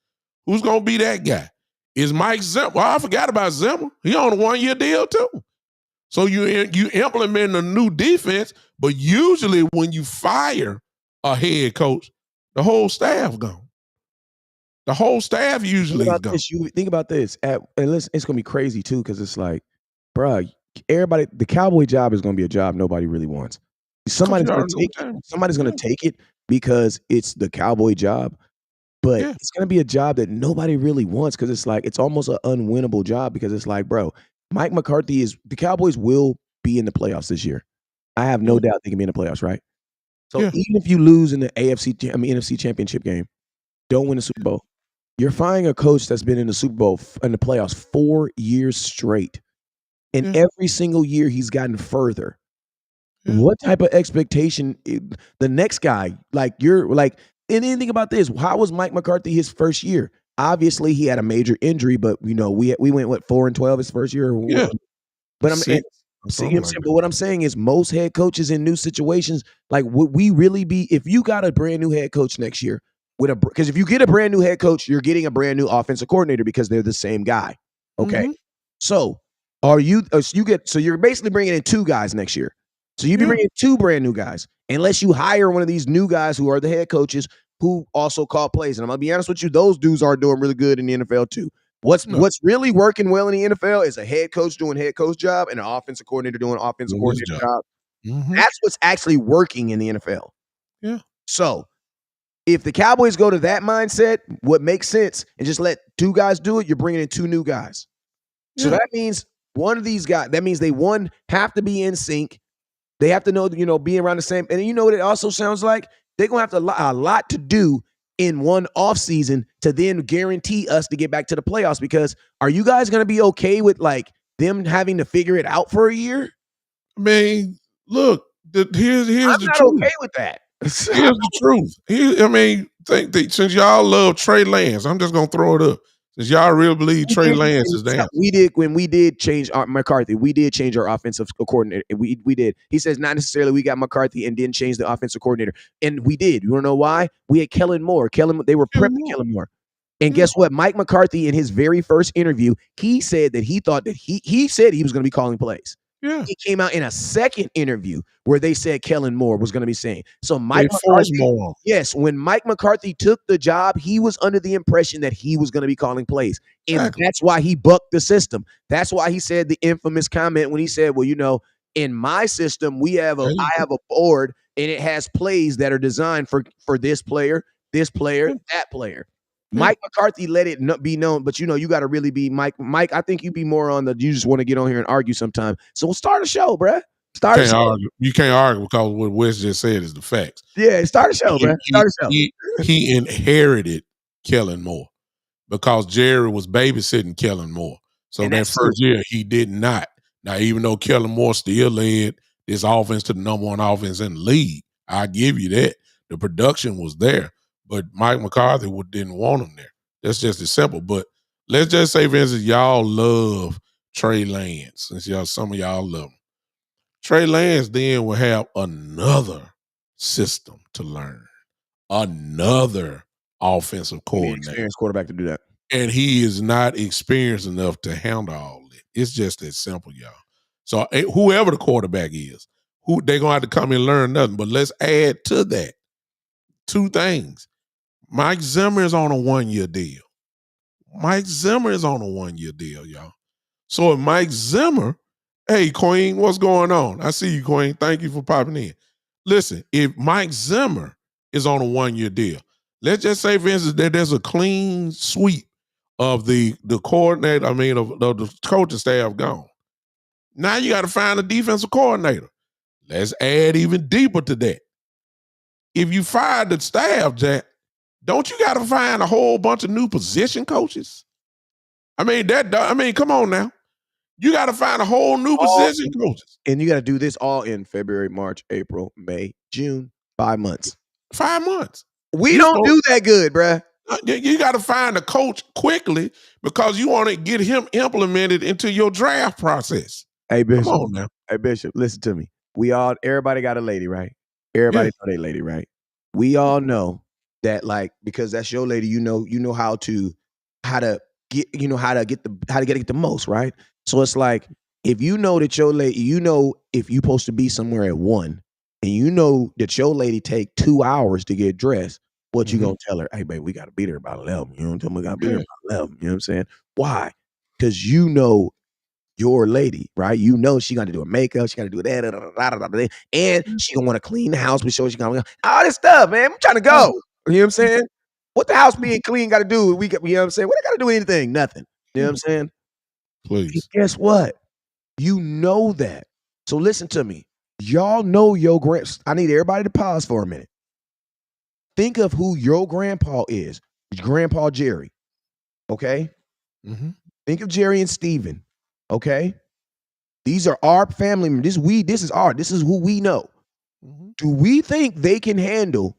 Who's gonna be that guy? Is Mike Zimmer? Well, I forgot about Zimmer. He on a 1-year deal too. So you implement a new defense, but usually when you fire a head coach, the whole staff gone. The whole staff usually is gone. Think about this. And listen, it's gonna be crazy too, because it's like, bruh, everybody, the Cowboy job is gonna be a job nobody really wants. Somebody's gonna take it because it's the Cowboy job, but it's gonna be a job that nobody really wants because it's like it's almost an unwinnable job because it's like, bro, Mike McCarthy the Cowboys will be in the playoffs this year. I have no doubt they can be in the playoffs, right? So even if you lose in the NFC Championship game, don't win the Super Bowl. You're firing a coach that's been in the Super Bowl in the playoffs 4 years straight. And every single year he's gotten further. What type of expectation the next guy, and then think about this. How was Mike McCarthy his first year? Obviously he had a major injury, but we went 4-12 his first year. Yeah. But what I'm saying is most head coaches in new situations, like would we really be if you got a brand new head coach next year? Because if you get a brand new head coach, you're getting a brand new offensive coordinator because they're the same guy. Okay. So you're basically bringing in 2 guys next year. So you'd be bringing 2 brand new guys, unless you hire one of these new guys who are the head coaches who also call plays. And I'm gonna be honest with you, those dudes are doing really good in the NFL too. What's really working well in the NFL is a head coach doing head coach job and an offensive coordinator doing offensive coordinator job. That's what's actually working in the NFL. Yeah. So if the Cowboys go to that mindset, what makes sense, and just let two guys do it, you're bringing in two new guys. Yeah. So that means one of these guys, that means they have to be in sync. They have to know, be around the same. And you know what it also sounds like? They're going to have a lot to do in one offseason to then guarantee us to get back to the playoffs. Because are you guys going to be okay with like them having to figure it out for a year? I mean, look, here's I'm the not truth. okay with that. Here's the truth. Since y'all love Trey Lance, I'm just gonna throw it up. Since y'all really believe Trey Lance is down. When we did change McCarthy, we did change our offensive coordinator. We did. He says not necessarily we got McCarthy and didn't change the offensive coordinator. And we did. You wanna know why? We had Kellen Moore. They were prepping Kellen Moore. And guess what? Mike McCarthy in his very first interview, he said that he thought that he said he was gonna be calling plays. Yeah. He came out in a second interview where they said Kellen Moore was going to be saying. So Mike McCarthy, yes, when Mike McCarthy took the job, he was under the impression that he was going to be calling plays. And that's why he bucked the system. That's why he said the infamous comment when he said, well, in my system, I have a board and it has plays that are designed for this player, that player. Mike McCarthy let it be known, but you got to really be Mike. Mike, I think you be more on you just want to get on here and argue sometime. So we'll start a show, bruh. You can't argue because what Wes just said is the facts. Yeah, start a show, bruh. Start a show. He inherited Kellen Moore because Jerry was babysitting Kellen Moore. So that first year, he did not. Now, even though Kellen Moore still led this offense to the number one offense in the league, I give you that. The production was there. But Mike McCarthy didn't want him there. That's just as simple. But let's just say, for instance, y'all love Trey Lance. Since some of y'all love him. Trey Lance then will have another system to learn. Another offensive coordinator. Experienced quarterback to do that. And he is not experienced enough to handle all that. It's just that simple, y'all. So whoever the quarterback is, they're going to have to come and learn nothing. But let's add to that two things. Mike Zimmer is on a 1-year deal. Y'all. So if Mike Zimmer, hey, Queen, what's going on? I see you, Queen. Thank you for popping in. Listen, if Mike Zimmer is on a 1-year deal, let's just say, for instance, that there's a clean sweep of the coordinator, of the coaching staff gone. Now you got to find a defensive coordinator. Let's add even deeper to that. If you fire the staff, Jack, don't you got to find a whole bunch of new position coaches? Come on now. You got to find a whole new position coaches. And you got to do this all in February, March, April, May, June, 5 months. 5 months. We don't do that good, bruh. You got to find a coach quickly because you want to get him implemented into your draft process. Hey, Bishop. Come on now. Hey, Bishop, listen to me. Everybody got a lady, right? Everybody know they lady, right? We all know that, because that's your lady, you know how to get the most, right? So it's like, if you know that your lady, if you're supposed to be somewhere at 1, and you know that your lady take 2 hours to get dressed, what you gonna tell her? Hey, babe, we gotta be there about 11. You know what I'm saying? We gotta be there about 11. You know what I'm saying? Why? Because you know your lady, right? You know she gotta do her makeup, she gotta do that, and she gonna want to clean the house, she gonna all this stuff, man. I'm trying to go. You know what I'm saying? What the house being clean got to do? You know what I'm saying? What I got to do anything? Nothing. You know what I'm saying? Please. And guess what? You know that. So listen to me. Y'all know your I need everybody to pause for a minute. Think of who your grandpa is. Grandpa Jerry. Okay? Mm-hmm. Think of Jerry and Steven. Okay? These are our family members. This is who we know. Mm-hmm. Do we think they can handle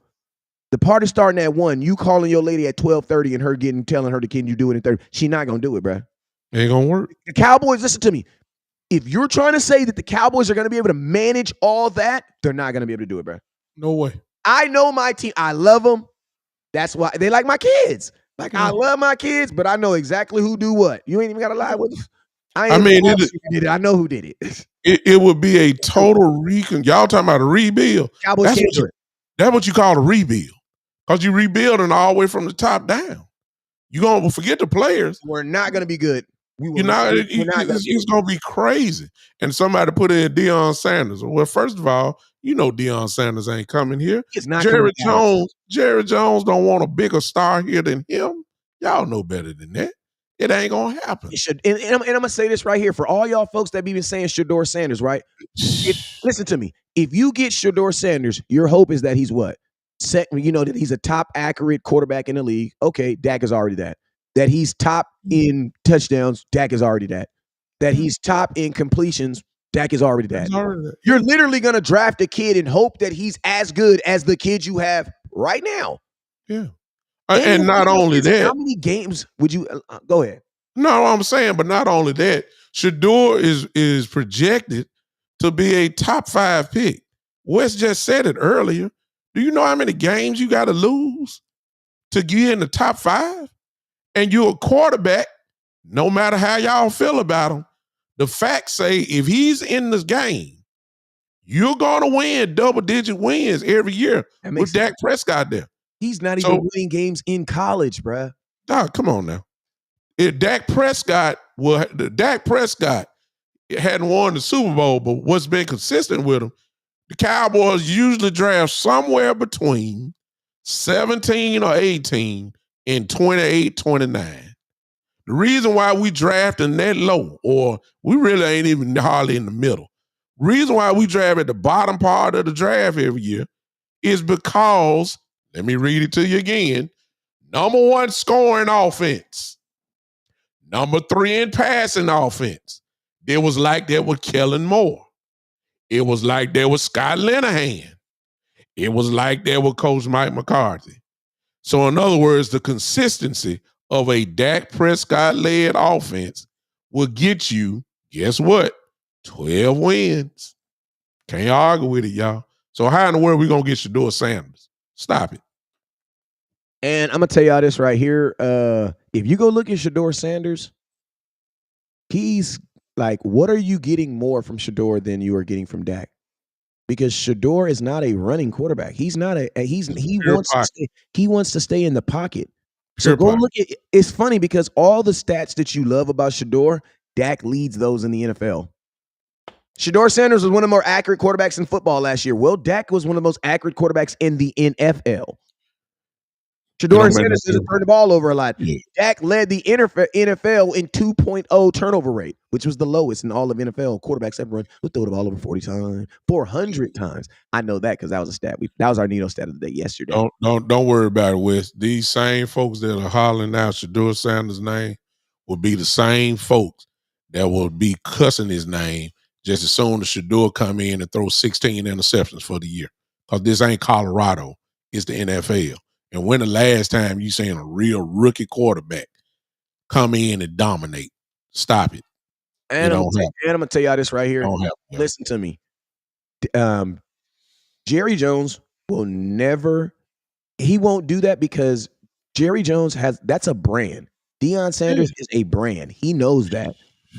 the party starting at 1, you calling your lady at 12:30 and her telling her, can you do it at 30? She not going to do it, bruh. Ain't going to work. The Cowboys, listen to me. If you're trying to say that the Cowboys are going to be able to manage all that, they're not going to be able to do it, bruh. No way. I know my team. I love them. That's why they like my kids. I love my kids, but I know exactly who do what. You ain't even got to lie with them. I know who did it. It would be a total y'all talking about a rebuild. Cowboys can't do it. That's what you call a rebuild. because you're rebuilding all the way from the top down. You're going to forget the players. We're not going to be good. You're not. It's going to be crazy. And somebody put in Deion Sanders. Well, first of all, you know Deion Sanders ain't coming here. It's not Jerry Jones don't want a bigger star here than him. Y'all know better than that. It ain't going to happen. It should. And I'm going to say this right here for all y'all folks that be been saying Shedeur Sanders, right? Listen to me. If you get Shedeur Sanders, your hope is that he's what? You know, that he's a top accurate quarterback in the league. Okay, Dak is already that. That he's top in touchdowns, Dak is already that. That he's top in completions, Dak is already that. You're literally going to draft a kid and hope that he's as good as the kid you have right now. Yeah. And not only that. How many games would you go ahead? No, I'm saying, but not only that, Shedeur is projected to be a top 5 pick. Wes just said it earlier. Do you know how many games you got to lose to get in the top 5? And you're a quarterback, no matter how y'all feel about him, the facts say if he's in this game, you're going to win double-digit wins every year with Dak Prescott there. He's not even winning games in college, bruh. Dog, come on now. If Dak Prescott hadn't won the Super Bowl, but what's been consistent with him, the Cowboys usually draft somewhere between 17 or 18 and 28, 29. The reason why we drafting that low, or we really ain't even hardly in the middle, the reason why we draft at the bottom part of the draft every year is because, let me read it to you again, number 1 scoring offense, number 3 in passing offense. It was like that with Kellen Moore. It was like that with Scott Linehan. It was like that with Coach Mike McCarthy. So in other words, the consistency of a Dak Prescott-led offense will get you, guess what? 12 wins. Can't argue with it, y'all. So how in the world are we going to get Shedeur Sanders? Stop it. And I'm going to tell y'all this right here. If you go look at Shedeur Sanders, he's like, what are you getting more from Shedeur than you are getting from Dak? Because Shedeur is not a running quarterback. He's not he wants to stay in the pocket. So go look at it. It's funny because all the stats that you love about Shedeur, Dak leads those in the NFL. Shedeur Sanders was one of the more accurate quarterbacks in football last year. Well, Dak was one of the most accurate quarterbacks in the NFL. Shedeur Sanders doesn't turn the ball over a lot. Yeah. Dak led the NFL in 2.0 turnover rate, which was the lowest in all of NFL quarterbacks ever run. Who threw the ball over 400 times. I know that because that was a stat. That was our Nino stat of the day yesterday. Don't worry about it, Wes. These same folks that are hollering out Shedeur Sanders' name will be the same folks that will be cussing his name just as soon as Shedeur come in and throw 16 interceptions for the year. Because this ain't Colorado. It's the NFL. And when the last time you seen a real rookie quarterback come in and dominate? Stop it. And I'm going to tell y'all this right here. Listen to me. Jerry Jones will never, he won't do that because Jerry Jones that's a brand. Deion Sanders is a brand. He knows that.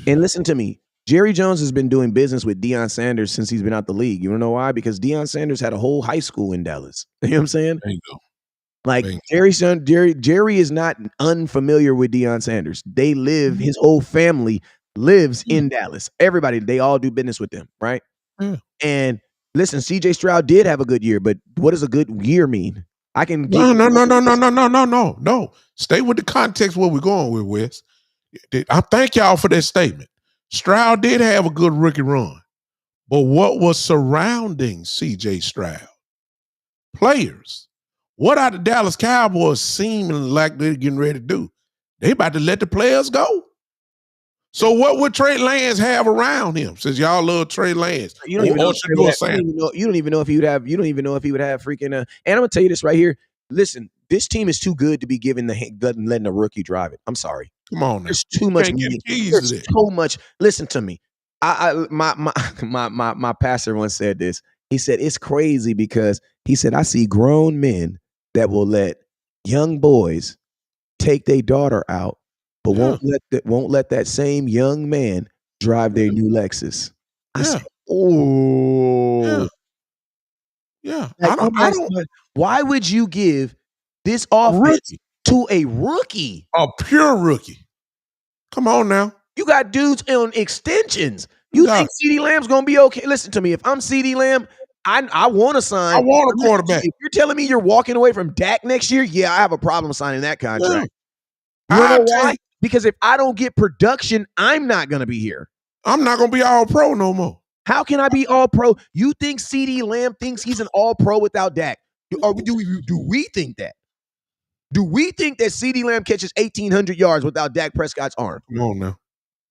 And listen to me. Jerry Jones has been doing business with Deion Sanders since he's been out the league. You wanna know why? Because Deion Sanders had a whole high school in Dallas. You know what I'm saying? There you go. Like Jerry is not unfamiliar with Deion Sanders. They live, his whole family lives in Dallas. Everybody, they all do business with them, right? Yeah. And listen, CJ Stroud did have a good year, but what does a good year mean? I can No. Stay with the context where we're going with, Wes. I thank y'all for that statement. Stroud did have a good rookie run, but what was surrounding CJ Stroud? Players. What are the Dallas Cowboys seeming like they're getting ready to do? They about to let the players go. So what would Trey Lance have around him? Since y'all love Trey Lance, you don't even know if he would have. You don't even know if he would have freaking. And I'm gonna tell you this right here. Listen, this team is too good to be giving letting a rookie drive it. I'm sorry. Come on, now. There's too much. There's so much. Listen to me. My pastor once said this. He said it's crazy because he said I see grown men that will let young boys take their daughter out, but won't let that same young man drive their new Lexus. I said, oh, yeah. Like, why would you give this offense to a rookie. A pure rookie. Come on now. You got dudes on extensions. You think CeeDee Lamb's going to be okay? Listen to me. If I'm CeeDee Lamb, I want to sign. I want a quarterback. If you're telling me you're walking away from Dak next year, yeah, I have a problem signing that contract. Yeah. You know why? Because if I don't get production, I'm not going to be here. I'm not going to be all pro no more. How can I be all pro? You think CeeDee Lamb thinks he's an all pro without Dak? Do we think that? Do we think that CeeDee Lamb catches 1,800 yards without Dak Prescott's arm? Come on now.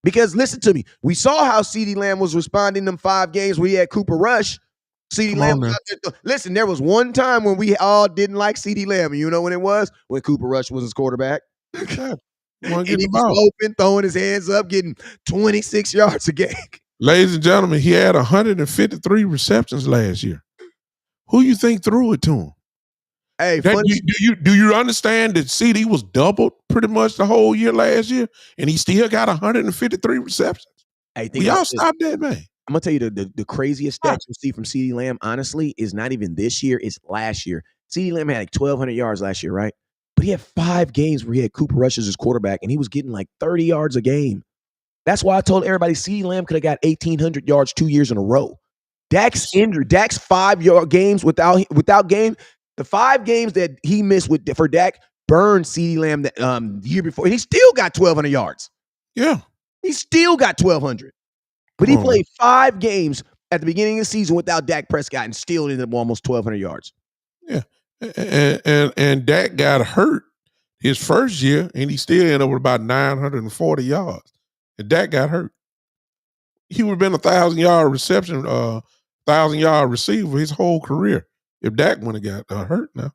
Because listen to me, we saw how CeeDee Lamb was responding them 5 games where he had Cooper Rush. CeeDee Lamb was out there. Listen, there was one time when we all didn't like CeeDee Lamb, and you know when it was? When Cooper Rush was his quarterback. And he was open, throwing his hands up, getting 26 yards a game. Ladies and gentlemen, he had 153 receptions last year. Who you think threw it to him? Hey, do you understand that CD was doubled pretty much the whole year last year, and he still got 153 receptions? Hey, y'all stop that, man. I'm gonna tell you the craziest stats you see from CeeDee Lamb, honestly, is not even this year, it's last year. CeeDee Lamb had like 1,200 yards last year, right? But he had 5 games where he had Cooper Rush as his quarterback, and he was getting like 30 yards a game. That's why I told everybody CeeDee Lamb could have got 1,800 yards 2 years in a row. Dak's injured. Dak's 5 games without game. The 5 games that he missed for Dak burned CeeDee Lamb the year before, and he still got 1,200 yards. Yeah, he still got 1,200. But he played 5 games at the beginning of the season without Dak Prescott and still ended up almost 1,200 yards. Yeah, and Dak got hurt his first year, and he still ended up with about 940 yards. And Dak got hurt. He would have been 1,000-yard reception, 1,000-yard receiver his whole career if Dak wouldn't have got hurt now.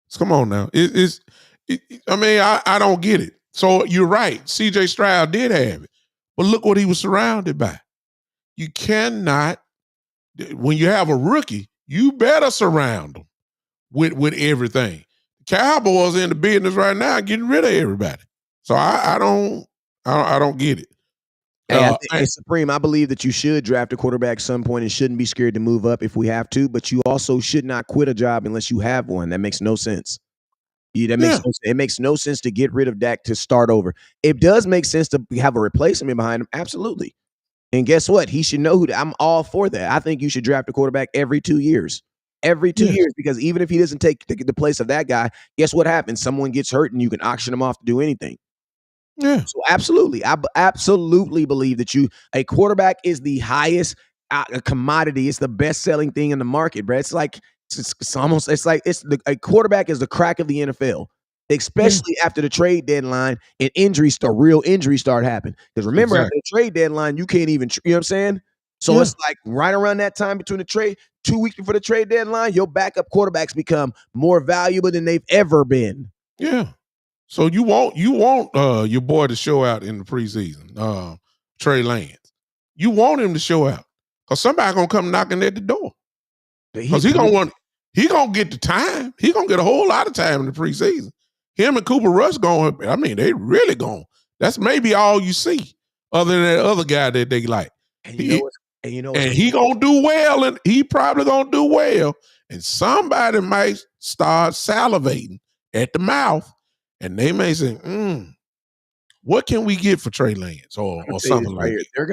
So come on now. I don't get it. So you're right. C.J. Stroud did have it. But look what he was surrounded by. You cannot, when you have a rookie, you better surround them with everything. The Cowboys in the business right now getting rid of everybody. So I don't get it. Hey, Supreme, I believe that you should draft a quarterback at some point and shouldn't be scared to move up if we have to, but you also should not quit a job unless you have one. That makes no sense. It makes no sense to get rid of Dak to start over. It does make sense to have a replacement behind him, absolutely. And guess what? He should know I'm all for that. I think you should draft a quarterback every 2 years. Every 2 years, because even if he doesn't take the place of that guy, guess what happens? Someone gets hurt and you can auction him off to do anything. Yeah. So absolutely. I absolutely believe that a quarterback is the highest commodity. It's the best selling thing in the market, bro. It's like a quarterback is the crack of the NFL, especially after the trade deadline and real injuries start happening. Because remember, after the trade deadline, you can't even, you know what I'm saying? So it's like right around that time between the trade, 2 weeks before the trade deadline, your backup quarterbacks become more valuable than they've ever been. Yeah. So you want your boy to show out in the preseason, Trey Lance. You want him to show out because somebody gonna come knocking at the door. Because he gonna get the time. He gonna get a whole lot of time in the preseason. Him and Cooper Rush they really going. That's maybe all you see, other than that other guy that they like. And he gonna do well, and he probably gonna do well. And somebody might start salivating at the mouth. And they may say, what can we get for Trey Lance or something like that? They're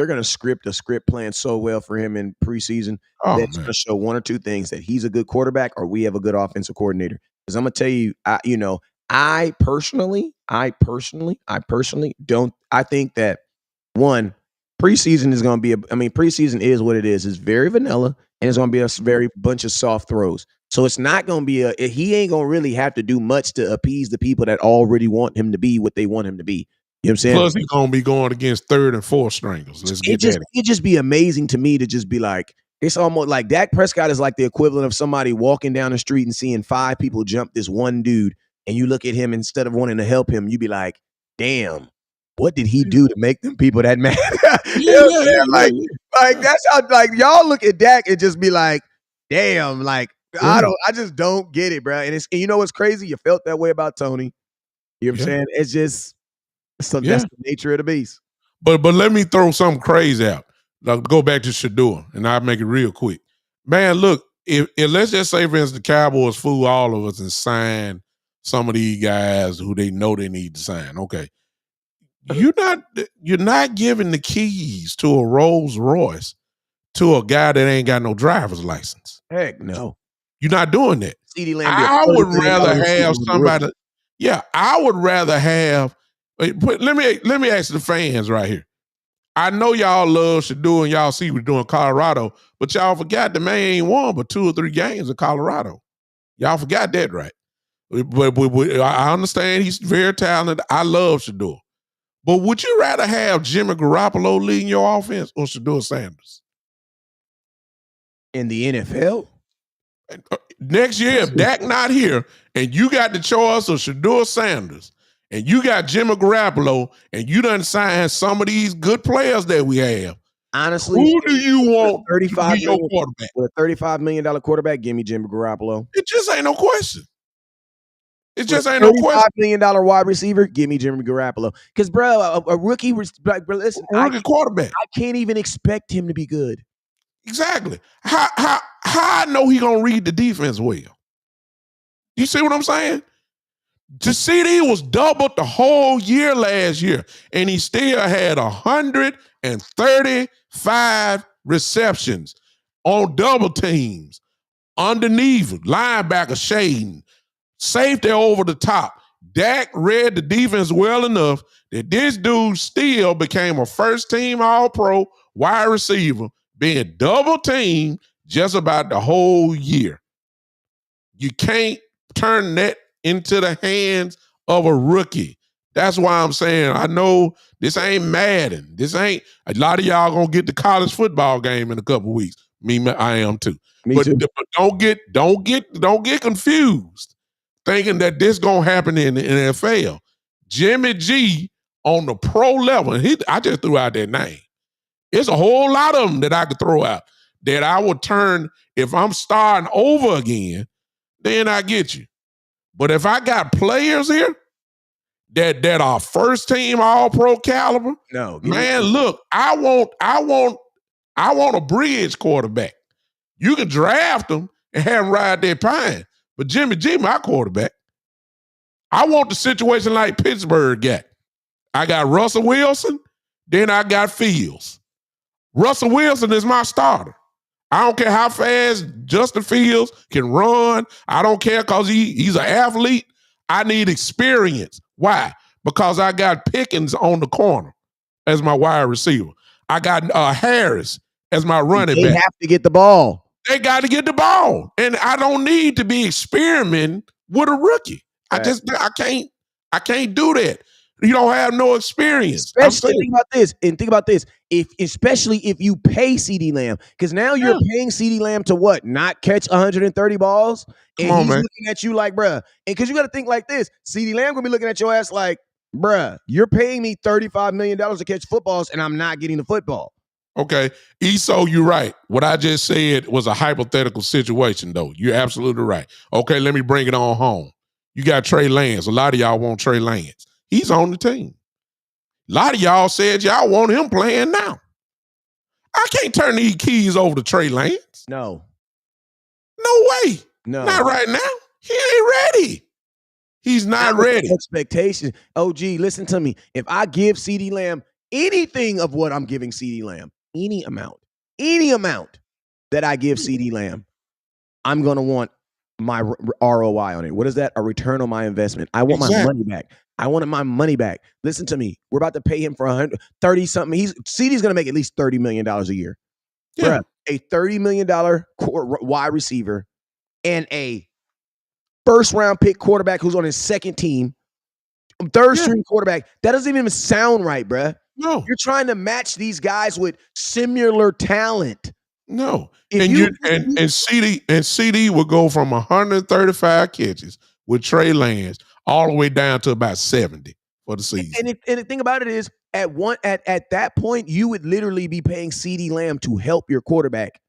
gonna script a script plan so well for him in preseason that's gonna show one or two things: that he's a good quarterback or we have a good offensive coordinator. Because I'm gonna tell you, I personally don't. I think that one, preseason is gonna be preseason is what it is. It's very vanilla and it's gonna be a very bunch of soft throws. So it's not going to be he ain't going to really have to do much to appease the people that already want him to be what they want him to be. You know what I'm saying? Plus he's going to be going against 3rd and 4th stringers. It'd just be amazing to me to just be like, it's almost like Dak Prescott is like the equivalent of somebody walking down the street and seeing 5 people jump this one dude. And you look at him, instead of wanting to help him, you be like, damn, what did he do to make them people that mad? Like that's how, like, y'all look at Dak and just be like, damn, like, I just don't get it, bro. And you know what's crazy? You felt that way about Tony. You know what I'm saying? It's just that's the nature of the beast. But let me throw something crazy out. Like, go back to Shador, and I'll make it real quick. Man, look, if let's just say, for instance, the Cowboys fool all of us and sign some of these guys who they know they need to sign. Okay, you're not giving the keys to a Rolls Royce to a guy that ain't got no driver's license. Heck no. You're not doing that. CeeDee Lamb. I would rather have somebody. Yeah, I would rather have. Let me ask the fans right here. I know y'all love Shador and y'all see what we're doing in Colorado, but y'all forgot the man ain't won but 2 or 3 games in Colorado. Y'all forgot that, right? But I understand he's very talented. I love Shador. But would you rather have Jimmy Garoppolo leading your offense or Shador Sanders? In the NFL? Next year, if Dak not here and you got the choice of Shador Sanders and you got Jimmy Garoppolo and you done signed some of these good players that we have, honestly, who do you want to be your quarterback? With a $35 million quarterback, give me Jimmy Garoppolo. It just ain't no question. It just ain't no question. $35 million wide receiver, give me Jimmy Garoppolo. Because, bro, a rookie, listen, rookie quarterback. I can't even expect him to be good. Exactly. How I know he gonna read the defense well? You see what I'm saying? To CD was doubled the whole year last year, and he still had 135 receptions on double teams, underneath linebacker shading, safety over the top. Dak read the defense well enough that this dude still became a first-team All-Pro wide receiver, being double teamed just about the whole year. You can't turn that into the hands of a rookie. That's why I'm saying, I know this ain't Madden. This ain't, a lot of y'all gonna get the college football game in a couple weeks. I am too. But don't get confused thinking that this gonna happen in the NFL. Jimmy G on the pro level, I just threw out that name. It's a whole lot of them that I could throw out that I would turn, if I'm starting over again, then I get you. But if I got players here that are first team All-Pro caliber, man, look, I want a bridge quarterback. You can draft them and have them ride their pine, but Jimmy G, my quarterback. I want the situation like Pittsburgh got. I got Russell Wilson, then I got Fields. Russell Wilson is my starter. I don't care how fast Justin Fields can run. I don't care because he's an athlete. I need experience. Why? Because I got Pickens on the corner as my wide receiver. I got Harris as my running back. They have to get the ball. They got to get the ball. And I don't need to be experimenting with a rookie. Right. I can't do that. You don't have no experience. Especially think about this. Especially if you pay CeeDee Lamb, because now you're paying CeeDee Lamb to what? Not catch 130 balls, and he's looking at you like, bruh. And because you got to think like this, CeeDee Lamb gonna be looking at your ass like, bruh, you're paying me $35 million to catch footballs, and I'm not getting the football. Okay, Eso, you're right. What I just said was a hypothetical situation, though. You're absolutely right. Okay, let me bring it on home. You got Trey Lance. A lot of y'all want Trey Lance. He's on the team. A lot of y'all said y'all want him playing now. I can't turn these keys over to Trey Lance. No. No way. No. Not right now. He ain't ready. He's not ready. Expectation. OG, listen to me. If I give CeeDee Lamb anything of what I'm giving CeeDee Lamb, any amount that I give CeeDee Lamb, I'm going to want my ROI on it. What is that? A return on my investment. I want my money back. I wanted my money back. Listen to me. We're about to pay him for 130 something. CeeDee's going to make at least $30 million a year. Yeah. Bruh, a $30 million wide receiver and a first round pick quarterback who's on his second team, third string quarterback. That doesn't even sound right, bruh. No. You're trying to match these guys with similar talent. No. And CD will go from 135 catches with Trey Lance all the way down to about 70 for the season. And the thing about it is, at that point, you would literally be paying CeeDee Lamb to help your quarterback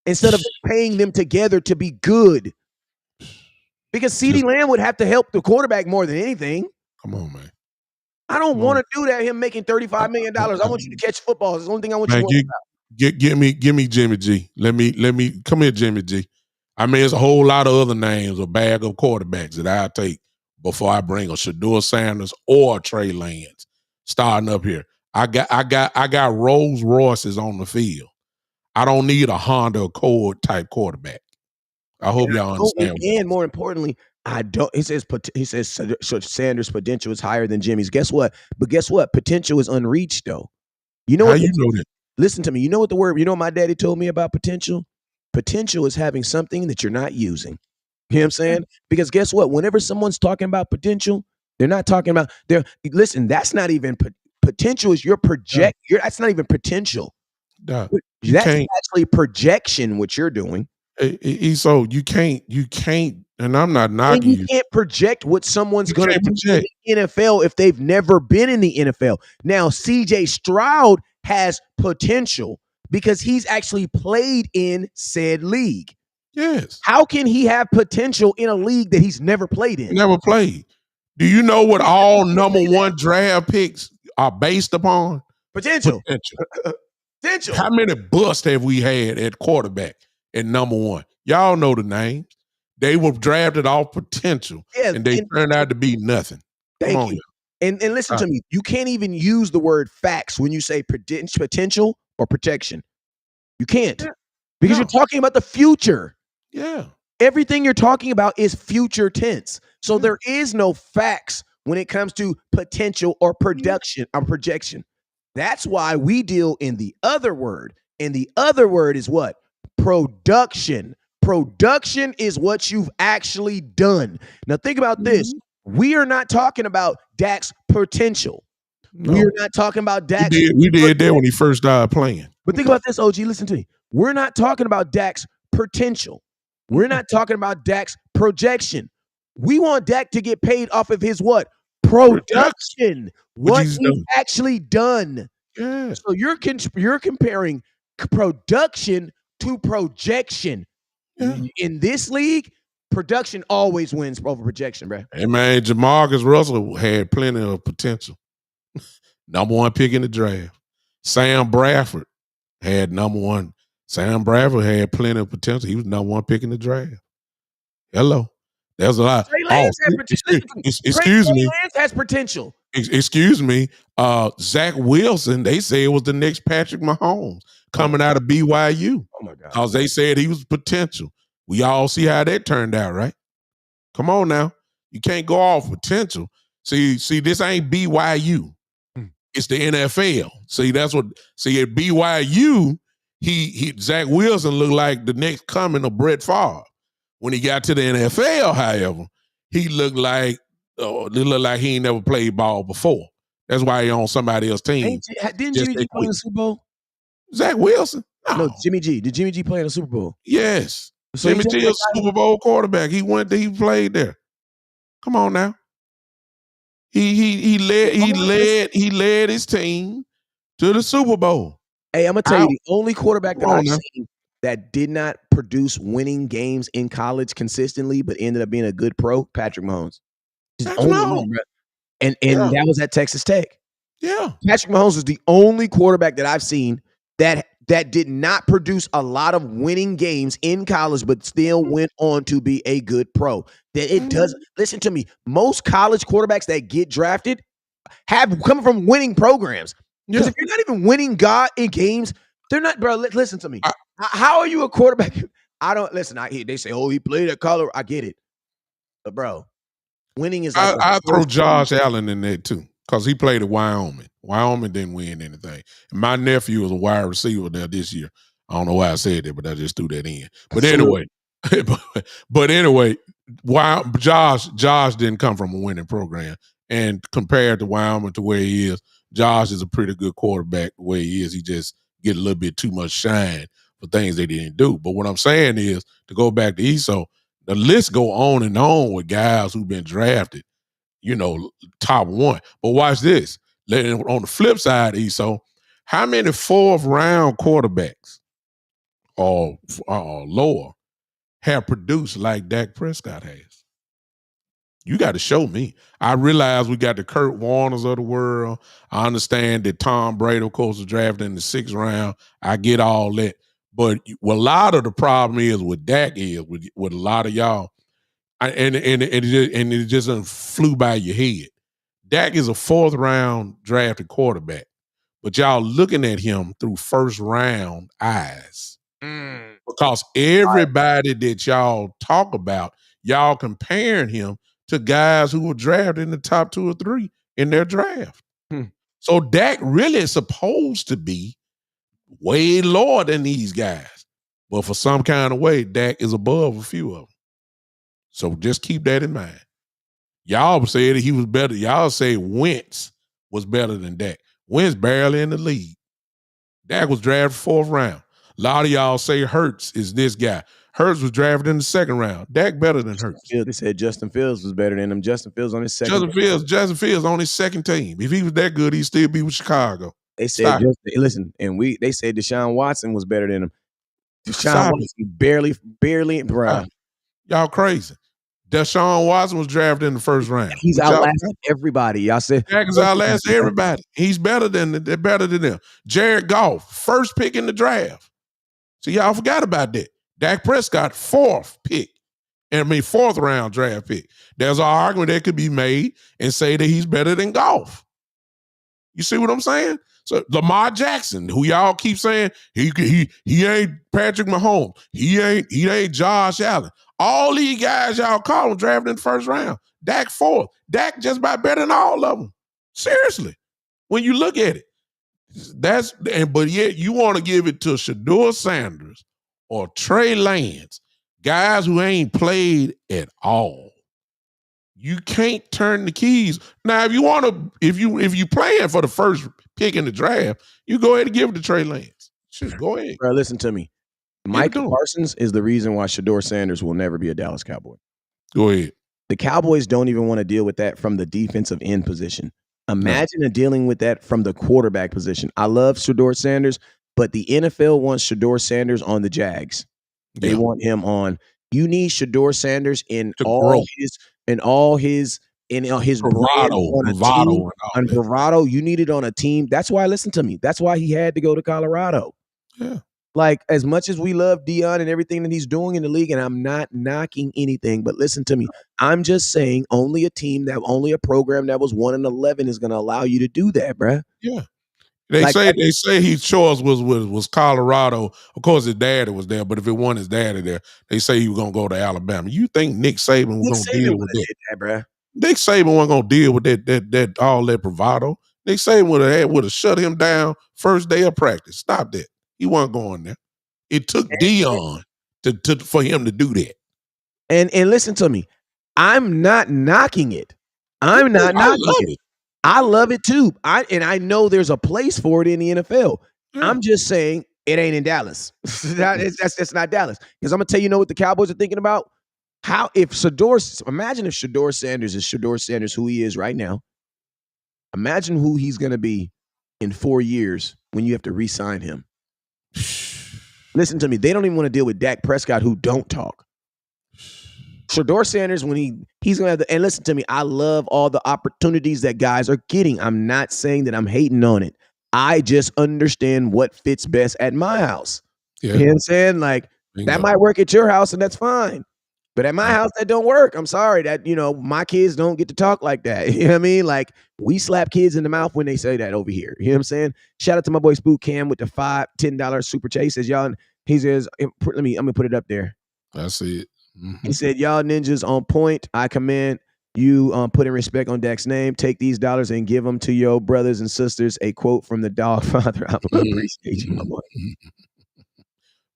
instead of paying them together to be good. Because CeeDee Lamb would have to help the quarterback more than anything. Come on, man. I don't want to do that. Him making $35 million. I want you to catch footballs. It's the only thing I want you to worry about. Give me Jimmy G. Let me come here, Jimmy G. I mean, it's a whole lot of other names, a bag of quarterbacks that I take before I bring a Shador Sanders or a Trey Lance starting up here. I got Rolls Royces on the field. I don't need a Honda Accord type quarterback. I hope y'all understand. And more importantly, I don't. He says Sanders' potential is higher than Jimmy's. Guess what? But guess what? Potential is unreached, though. You know How what? you know that? Listen to me. You know what the word? You know what my daddy told me about potential? Potential is having something that you're not using. You know what I'm saying? Because guess what? Whenever someone's talking about potential, they're not talking about their. Listen, that's not even potential. Is your project? That's not even potential. Duh. That's actually projection. What you're doing. So you can't, and I'm not knocking you. You can't project what someone's going to do in the NFL if they've never been in the NFL. Now, CJ Stroud has potential because he's actually played in said league. Yes. How can he have potential in a league that he's never played in? Never played. Do you know what all number one draft picks are based upon? Potential. Potential. How many busts have we had at quarterback at number one? Y'all know the names. They were drafted off potential, and they turned out to be nothing. Thank you. And listen to me. You can't even use the word facts when you say potential or projection. You can't. Because you're talking about the future. Yeah. Everything you're talking about is future tense. So there is no facts when it comes to potential or production or projection. That's why we deal in the other word. And the other word is what? Production. Production is what you've actually done. Now think about this. We are not talking about Dak's potential. No. We are not talking about Dak's. We did that when he first started playing. But think about this, OG. Listen to me. We're not talking about Dak's potential. We're not talking about Dak's projection. We want Dak to get paid off of his what? Production. What he's actually done. Yeah. So you're comparing production to projection. Yeah. In this league, production always wins over projection, bro. Hey, man, Jamarcus Russell had plenty of potential. Number one pick in the draft. Sam Bradford had number one. Sam Bradford had plenty of potential. He was number one pick in the draft. Hello. There's a lot. Excuse me. Lance has potential. Excuse me. Zach Wilson, they say it was the next Patrick Mahomes coming out of BYU. Oh my God. Because they said he was potential. We all see how that turned out, right? Come on now. You can't go off potential. See, this ain't BYU. It's the NFL. See, that's what. See, at BYU, Zach Wilson looked like the next coming of Brett Favre. When he got to the NFL, however, he looked like he ain't never played ball before. That's why he on somebody else's team. Didn't Jimmy G play in the Super Bowl? Zach Wilson? No, Jimmy G. Did Jimmy G play in the Super Bowl? Yes. So Jimmy G is a Super Bowl quarterback. He played there. Come on now. He led his team to the Super Bowl. Hey, I'm gonna tell you, the only quarterback that I've seen that did not produce winning games in college consistently, but ended up being a good pro, Patrick Mahomes. And that was at Texas Tech. Yeah. Patrick Mahomes is the only quarterback that I've seen that did not produce a lot of winning games in college, but still went on to be a good pro. That it doesn't. Listen to me. Most college quarterbacks that get drafted have come from winning programs. Because if you're not even winning in games, they're not, bro. Listen to me. How are you a quarterback? I don't listen. They say, oh, he played at Colorado. I get it, but bro, winning is. Like I throw Josh Allen in there too because he played at Wyoming. Wyoming didn't win anything. And my nephew was a wide receiver there this year. I don't know why I said that, but I just threw that in. But anyway, Josh didn't come from a winning program, and compared to Wyoming to where he is, Josh is a pretty good quarterback the way he is. He just get a little bit too much shine for things they didn't do. But what I'm saying is, to go back to ESO, the list go on and on with guys who've been drafted, top one. But watch this. On the flip side, ESO, how many fourth-round quarterbacks or lower have produced like Dak Prescott has? You got to show me. I realize we got the Kurt Warners of the world. I understand that Tom Brady, of course, was drafted in the 6th round. I get all that. But a lot of the problem is with Dak is with a lot of y'all, and it just flew by your head. Dak is a 4th round drafted quarterback, but y'all looking at him through 1st round eyes. Because everybody that y'all talk about, y'all comparing him to guys who were drafted in the top 2 or 3 in their draft. So Dak really is supposed to be way lower than these guys. But for some kind of way, Dak is above a few of them. So just keep that in mind. Y'all said that he was better. Y'all say Wentz was better than Dak. Wentz barely in the league. Dak was drafted 4th round. A lot of y'all say Hurts is this guy. Hurts was drafted in the 2nd round. Dak better than Hurts. They said Justin Fields was better than him. Justin Fields on his second. Justin Fields on his 2nd team. If he was that good, he'd still be with Chicago. They said they said Deshaun Watson was better than him. Deshaun Watson barely, bro. Y'all crazy. Deshaun Watson was drafted in the 1st round. He's outlasted everybody. Y'all said Dak is outlasted everybody. He's better than them. Jared Goff, 1st pick in the draft. So y'all forgot about that. Dak Prescott, 4th pick. And 4th round draft pick. There's an argument that could be made and say that he's better than Goff. You see what I'm saying? So Lamar Jackson, who y'all keep saying he ain't Patrick Mahomes, he ain't Josh Allen. All these guys y'all call him drafted in the 1st round. Dak 4th. Dak just about better than all of them. Seriously, when you look at it, but yet you want to give it to Shedeur Sanders or Trey Lance, guys who ain't played at all. You can't turn the keys. Now, if you playing for the 1st pick in the draft, you go ahead and give it to Trey Lance. Shoot, go ahead. Bro, listen to me. Micah Parsons is the reason why Shedeur Sanders will never be a Dallas Cowboy. Go ahead. The Cowboys don't even want to deal with that from the defensive end position. Imagine dealing with that from the quarterback position. I love Shedeur Sanders, but the NFL wants Shedeur Sanders on the Jags. They want him on. You need Shedeur Sanders in all his bravado. You need it on a team. That's why, listen to me. That's why he had to go to Colorado. Yeah. Like, as much as we love Deion and everything that he's doing in the league, and I'm not knocking anything, but listen to me. I'm just saying only a program that was 1-11 is going to allow you to do that, bruh. Yeah. They say his choice was Colorado. Of course, his daddy was there, but if it wasn't his daddy there, they say he was going to go to Alabama. You think Nick Saban was going to deal with that, bruh? Nick Saban wasn't going to deal with that all that bravado. Nick Saban would have shut him down 1st day of practice. Stop that. He wasn't going there. It took Deion for him to do that. And listen to me. I'm not knocking it. I'm not knocking it. I love it too. I know there's a place for it in the NFL. I'm just saying it ain't in Dallas. That's not Dallas. Because I'm gonna tell you know what the Cowboys are thinking about? Imagine if Shedeur Sanders is Shedeur Sanders, who he is right now. Imagine who he's gonna be in 4 years when you have to re-sign him. Listen to me. They don't even want to deal with Dak Prescott, who don't talk. Shedeur Sanders, when he's going to have and listen to me, I love all the opportunities that guys are getting. I'm not saying that I'm hating on it. I just understand what fits best at my house. Yeah. You know what I'm saying? Like, that might work at your house, and that's fine. But at my house, that don't work. I'm sorry that, my kids don't get to talk like that. You know what I mean? Like, we slap kids in the mouth when they say that over here. You know what I'm saying? Shout out to my boy Spook Cam with the $10 super chase. He says, I'm going to put it up there. I see it. Mm-hmm. He said, y'all ninjas on point. I commend you putting respect on Dak's name. Take these dollars and give them to your brothers and sisters. A quote from the dog father. I appreciate you, my boy.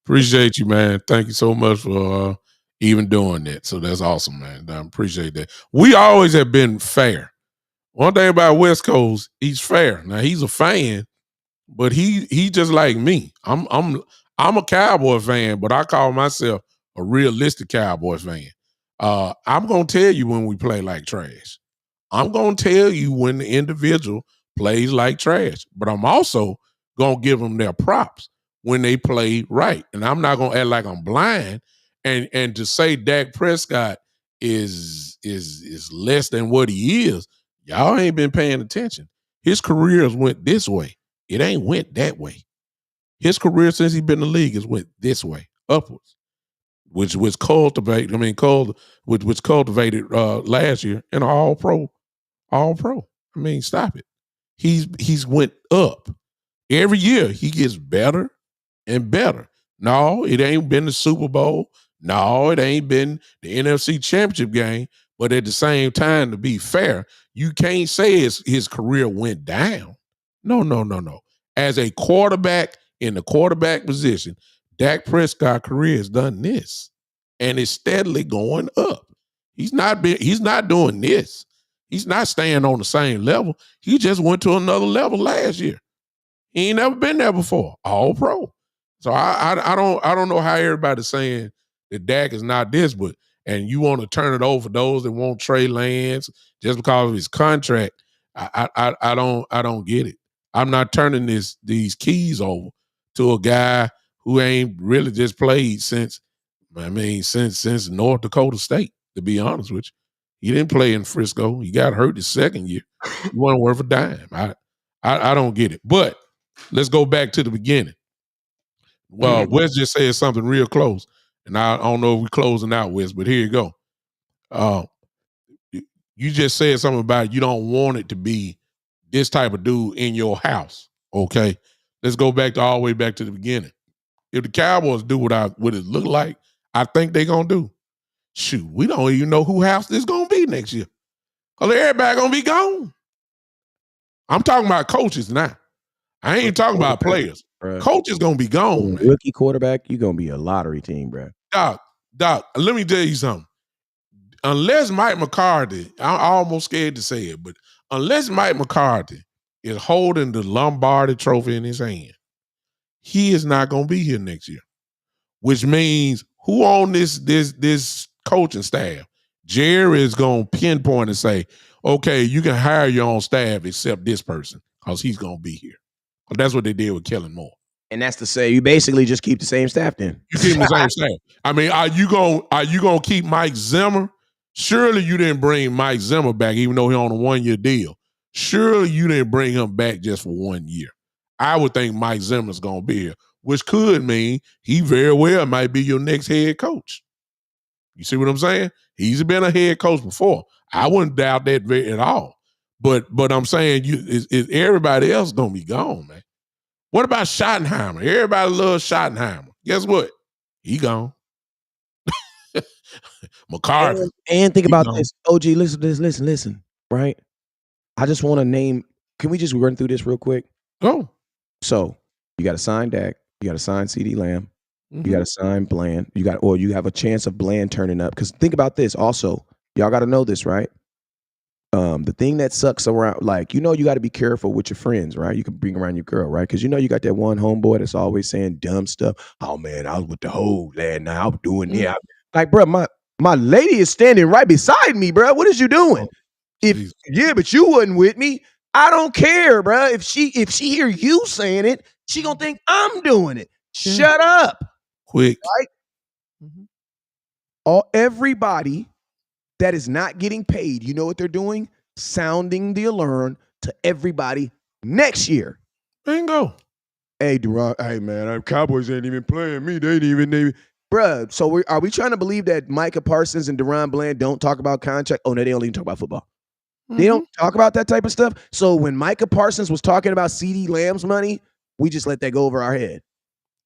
Appreciate you, man. Thank you so much for even doing that. So that's awesome, man. I appreciate that. We always have been fair. One thing about West Coast, he's fair. Now he's a fan, but he just like me. I'm a Cowboy fan, but I call myself a realistic Cowboy fan. I'm gonna tell you when we play like trash. I'm gonna tell you when the individual plays like trash. But I'm also gonna give them their props when they play right. And I'm not gonna act like I'm blind. And to say Dak Prescott is less than what he is, y'all ain't been paying attention. His careers went this way. It ain't went that way. His career since he's been in the league has went this way, upwards, which was cultivated. Which cultivated last year in all pro. I mean, stop it. He's went up every year. He gets better and better. No, it ain't been the Super Bowl. No, it ain't been the NFC Championship game. But at the same time, to be fair, you can't say his career went down. No. As a quarterback in the quarterback position, Dak Prescott career has done this, and it's steadily going up. He's not doing this. He's not staying on the same level. He just went to another level last year. He ain't never been there before. All pro. So I don't know how everybody's saying that Dak is not this, but and you want to turn it over for those that want Trey Lance just because of his contract. I don't get it. I'm not turning these keys over to a guy who ain't really just played since North Dakota State, to be honest with you. He didn't play in Frisco. He got hurt his second year. He wasn't worth a dime. I don't get it. But let's go back to the beginning. Well, Wes just said something real close. And I don't know if we're closing out, Wes, but here you go. You just said something about you don't want it to be this type of dude in your house. Okay. Let's go back all the way back to the beginning. If the Cowboys do what it look like, I think they're gonna do. Shoot, we don't even know who house this gonna be next year. Because everybody gonna be gone. I'm talking about coaches now. I ain't talking about players. Bruh. Coaches gonna be gone. Rookie quarterback, you're gonna be a lottery team, bro. Doc, let me tell you something. Unless Mike McCarthy, I'm almost scared to say it, but unless Mike McCarthy is holding the Lombardi trophy in his hand, he is not gonna be here next year. Which means who on this coaching staff? Jerry is gonna pinpoint and say, okay, you can hire your own staff except this person, because he's gonna be here. Well, that's what they did with Kellen Moore. And that's to say, you basically just keep the same staff then. You keep the same staff. I mean, are you gonna keep Mike Zimmer? Surely you didn't bring Mike Zimmer back, even though he's on a 1-year deal. Surely you didn't bring him back just for 1 year. I would think Mike Zimmer's gonna be here, which could mean he very well might be your next head coach. You see what I'm saying? He's been a head coach before. I wouldn't doubt that at all. But I'm saying is everybody else gonna be gone, man. What about Schottenheimer? Everybody loves Schottenheimer. Guess what? He gone. McCarthy. And think about this. OG, listen to this. Listen. Right? I just want to name. Can we just run through this real quick? Go. So you got to sign Dak. You got to sign CD Lamb. Mm-hmm. You got to sign Bland. You have a chance of Bland turning up. Because think about this. Also, y'all got to know this, right? The thing that sucks around, like, you got to be careful with your friends, right? You can bring around your girl, right? Because you got that one homeboy that's always saying dumb stuff. Oh man, I was with the hoe last night. I was doing like, bro, my lady is standing right beside me, bro. What is you doing? But you wasn't with me. I don't care, bro. If she hear you saying it, she gonna think I'm doing it. Shut up. Quick. Right? Everybody that is not getting paid, you know what they're doing? Sounding the alarm to everybody next year. Bingo. Hey, Duran, hey, man, Cowboys ain't even playing me. They didn't even. Bruh, so are we trying to believe that Micah Parsons and Deron Bland don't talk about contract? Oh, no, they only talk about football. Mm-hmm. They don't talk about that type of stuff. So when Micah Parsons was talking about CD Lamb's money, we just let that go over our head.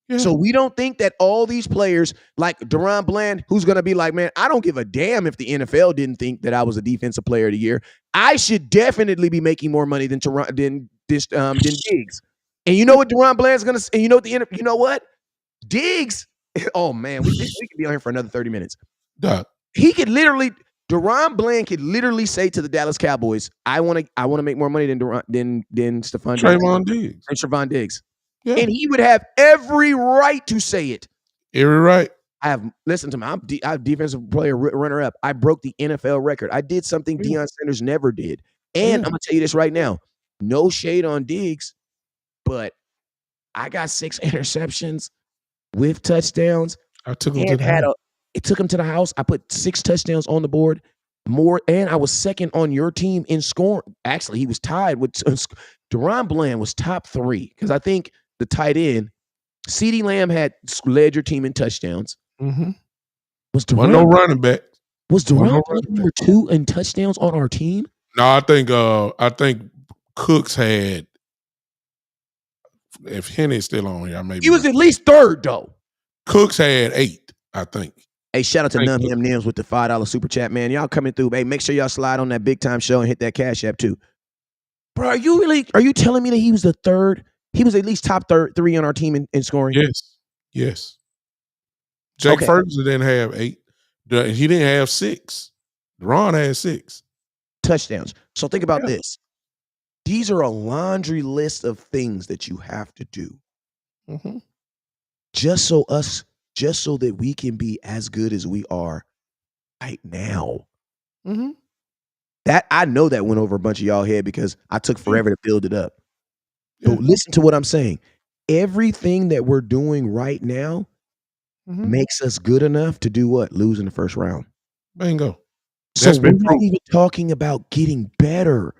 Yeah. So we don't think that all these players like Deron Bland, who's going to be like, man, I don't give a damn if the NFL didn't think that I was a defensive player of the year. I should definitely be making more money than Diggs. And you know what Deron Bland's going to say? You know what? Diggs. Oh man, we could be on here for another 30 minutes. Duh. Deron Bland could literally say to the Dallas Cowboys, I want to make more money than Trayvon Diggs. And Trayvon Diggs. Yeah. And he would have every right to say it. Every right. Listen to me. I'm defensive player runner up. I broke the NFL record. I did something Deion Sanders never did. And I'm gonna tell you this right now. No shade on Diggs, but I got 6 interceptions with touchdowns. I took him to the house. It took him to the house. I put 6 touchdowns on the board. And I was second on your team in scoring. Actually, he was tied with Deron Bland was top 3 because I think the tight end CeeDee Lamb led your team in touchdowns. Mm-hmm. Was Well, no running back. Was Durant number 2 in touchdowns on our team? No, I think Cooks had. If Henny's still on here, maybe he was at least 3rd though. Cooks had 8, I think. Hey, shout out to Num Him Nims with the $5 super chat, man. Y'all coming through. Hey, make sure y'all slide on that big time show and hit that Cash App too. Bro, are you telling me that he was the 3rd? He was at least top 3 on our team in scoring? Yes. Jake Ferguson didn't have 8. He didn't have 6. Ron had 6 touchdowns. So think about this. These are a laundry list of things that you have to do. Mm-hmm. Just so that we can be as good as we are right now. Mm-hmm. That I know that went over a bunch of y'all head because I took forever to build it up. But listen to what I'm saying. Everything that we're doing right now makes us good enough to do what? Lose in the first round. Bingo. So we're not even talking about getting better.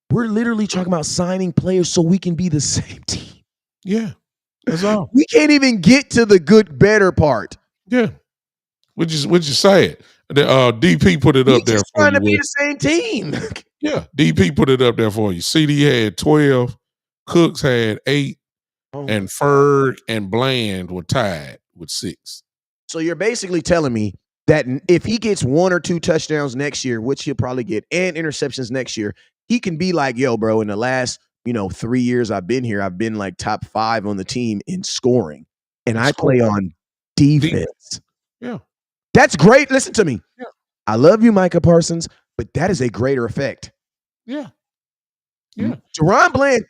We're literally talking about signing players so we can be the same team. Yeah. That's all. We can't even get to the good, better part. Yeah. Which is sad. The DP put it up there for you. Trying to be the same team. Yeah. DP put it up there for you. CD had 12. Cooks had 8. And Ferg and Bland were tied with 6. So you're basically telling me that if he gets 1 or 2 touchdowns next year, which he'll probably get, and interceptions next year, he can be like, yo, bro, in the last 3 years I've been here, I've been like top 5 on the team in scoring. And I play on defense. Yeah. That's great. Listen to me. Yeah. I love you, Micah Parsons, but that is a greater effect. Yeah. Yeah. Deron Bland,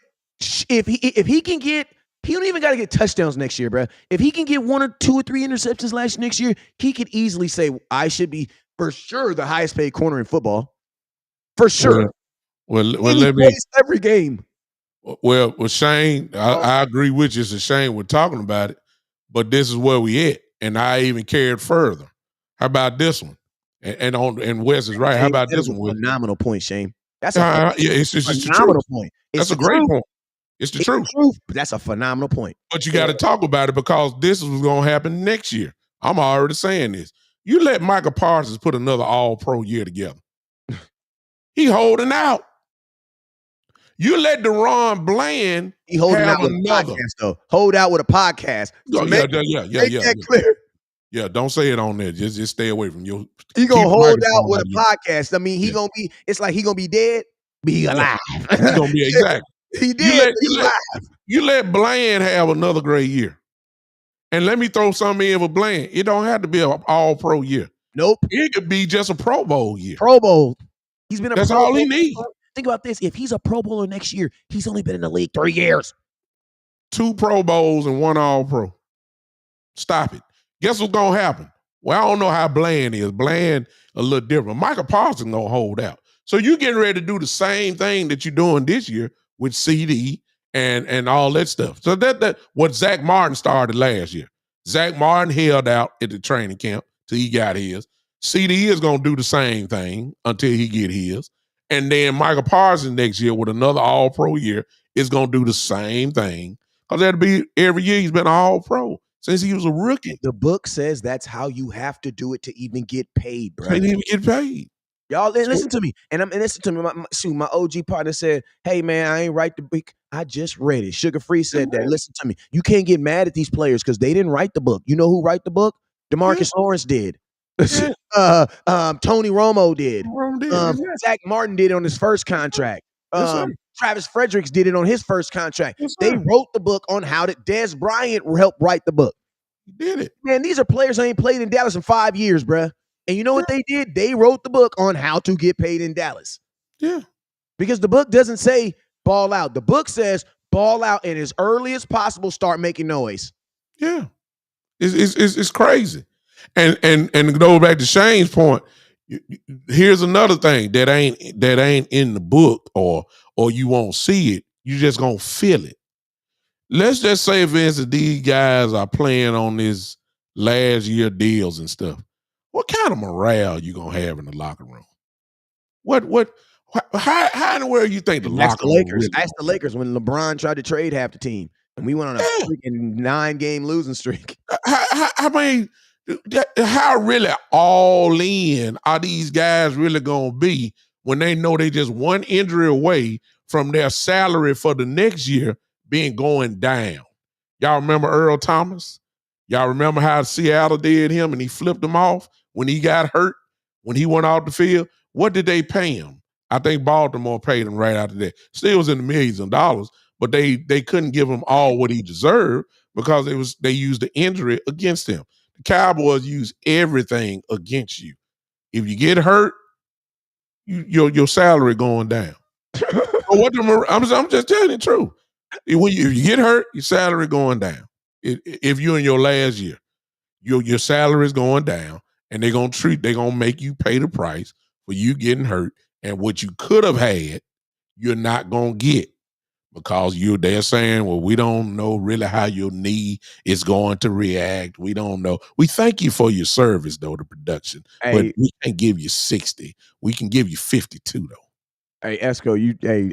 if he can get, he don't even got to get touchdowns next year, bro. If he can get 1 or 2 or 3 interceptions next year, he could easily say, I should be for sure the highest paid corner in football. For sure. Well let me plays every game. Well, Shane, I agree with you. It's a shame we're talking about it, but this is where we at. And I even carried further. How about this one? And Wes is right. How about this one? Phenomenal point, Shane. That's it's the truth. Point. That's a great point. It's the truth. But that's a phenomenal point. But you got to talk about it because this is what's going to happen next year. I'm already saying this. You let Micah Parsons put another all-pro year together. He holding out. You let Deron Bland holding out with another. A podcast, though. Hold out with a podcast. Make that clear. Yeah, don't say it on there. Just stay away from your. He gonna hold out with a podcast. I mean, he gonna be. It's like he gonna be dead, but he alive. He's gonna be exactly. He did. You let Bland have another great year, and let me throw something in with Bland. It don't have to be an all-pro year. Nope. It could be just a Pro Bowl year. Pro Bowl. He's been a. That's all he needs. Think about this. If he's a Pro Bowler next year, he's only been in the league 3 years. 2 Pro Bowls and 1 All-Pro. Stop it. Guess what's going to happen? Well, I don't know how Bland is. Bland a little different. Michael Parsons going to hold out. So you getting ready to do the same thing that you're doing this year with CD and all that stuff. So that what Zach Martin started last year. Zach Martin held out at the training camp till he got his. CD is going to do the same thing until he get his. And then Michael Parsons next year with another all-pro year is going to do the same thing. Because that'll be every year he's been all-pro since he was a rookie. The book says that's how you have to do it to even get paid, bro. To even get paid. Y'all listen to me. And listen to me. My OG partner said, hey, man, I ain't write the book. I just read it. Sugar Free said that. Listen to me. You can't get mad at these players because they didn't write the book. You know who write the book? DeMarcus Lawrence did. Tony Romo did. Zach Martin did it on his first contract. Travis Fredericks did it on his first contract. They wrote the book on how did Dez Bryant help write the book. He did it. Man, these are players that ain't played in Dallas in 5 years, bruh. And you know what they did? They wrote the book on how to get paid in Dallas. Yeah. Because the book doesn't say ball out. The book says ball out and as early as possible start making noise. Yeah. It's crazy. And to go back to Shane's point, here's another thing that ain't in the book or you won't see it. You just gonna feel it. Let's just say, Vince, that these guys are playing on this last year deals and stuff. What kind of morale you gonna have in the locker room? How in the world you think the locker room? Ask the Lakers when LeBron tried to trade half the team. And we went on a freaking 9-game losing streak. I mean, how really all in are these guys really going to be when they know they just one injury away from their salary for the next year being going down? Y'all remember Earl Thomas? Y'all remember how Seattle did him and he flipped him off when he got hurt, when he went off the field? What did they pay him? I think Baltimore paid him right after that. Still was in the millions of dollars, but they couldn't give him all what he deserved because they used the injury against him. The Cowboys use everything against you. If you get hurt, your salary going down. I'm just telling you the truth. If you get hurt, your salary going down. If you're in your last year, your salary is going down, and they're gonna make you pay the price for you getting hurt, and what you could have had, you're not gonna get because they're saying, well, we don't know really how your knee is going to react. We don't know. We thank you for your service, though, the production, but we can't give you 60. We can give you 52, though. Hey, Esco,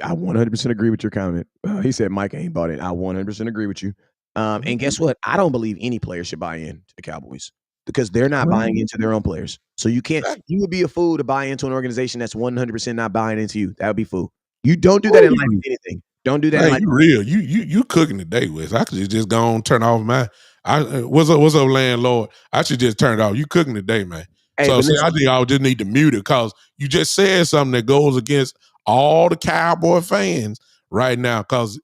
I 100% agree with your comment. He said Mike ain't bought it. I 100% agree with you. And guess what? I don't believe any player should buy in to the Cowboys because they're not buying into their own players. So you can't. You would be a fool to buy into an organization that's 100% not buying into you. That would be fool. You don't do that in life with anything. Don't do that. Hey, you real. You cooking today, Wes. I could just go on turn off my. What's up, landlord? I should just turn it off. You cooking today, man. Hey, so I think I would just need to mute it because you just said something that goes against all the Cowboy fans right now. Because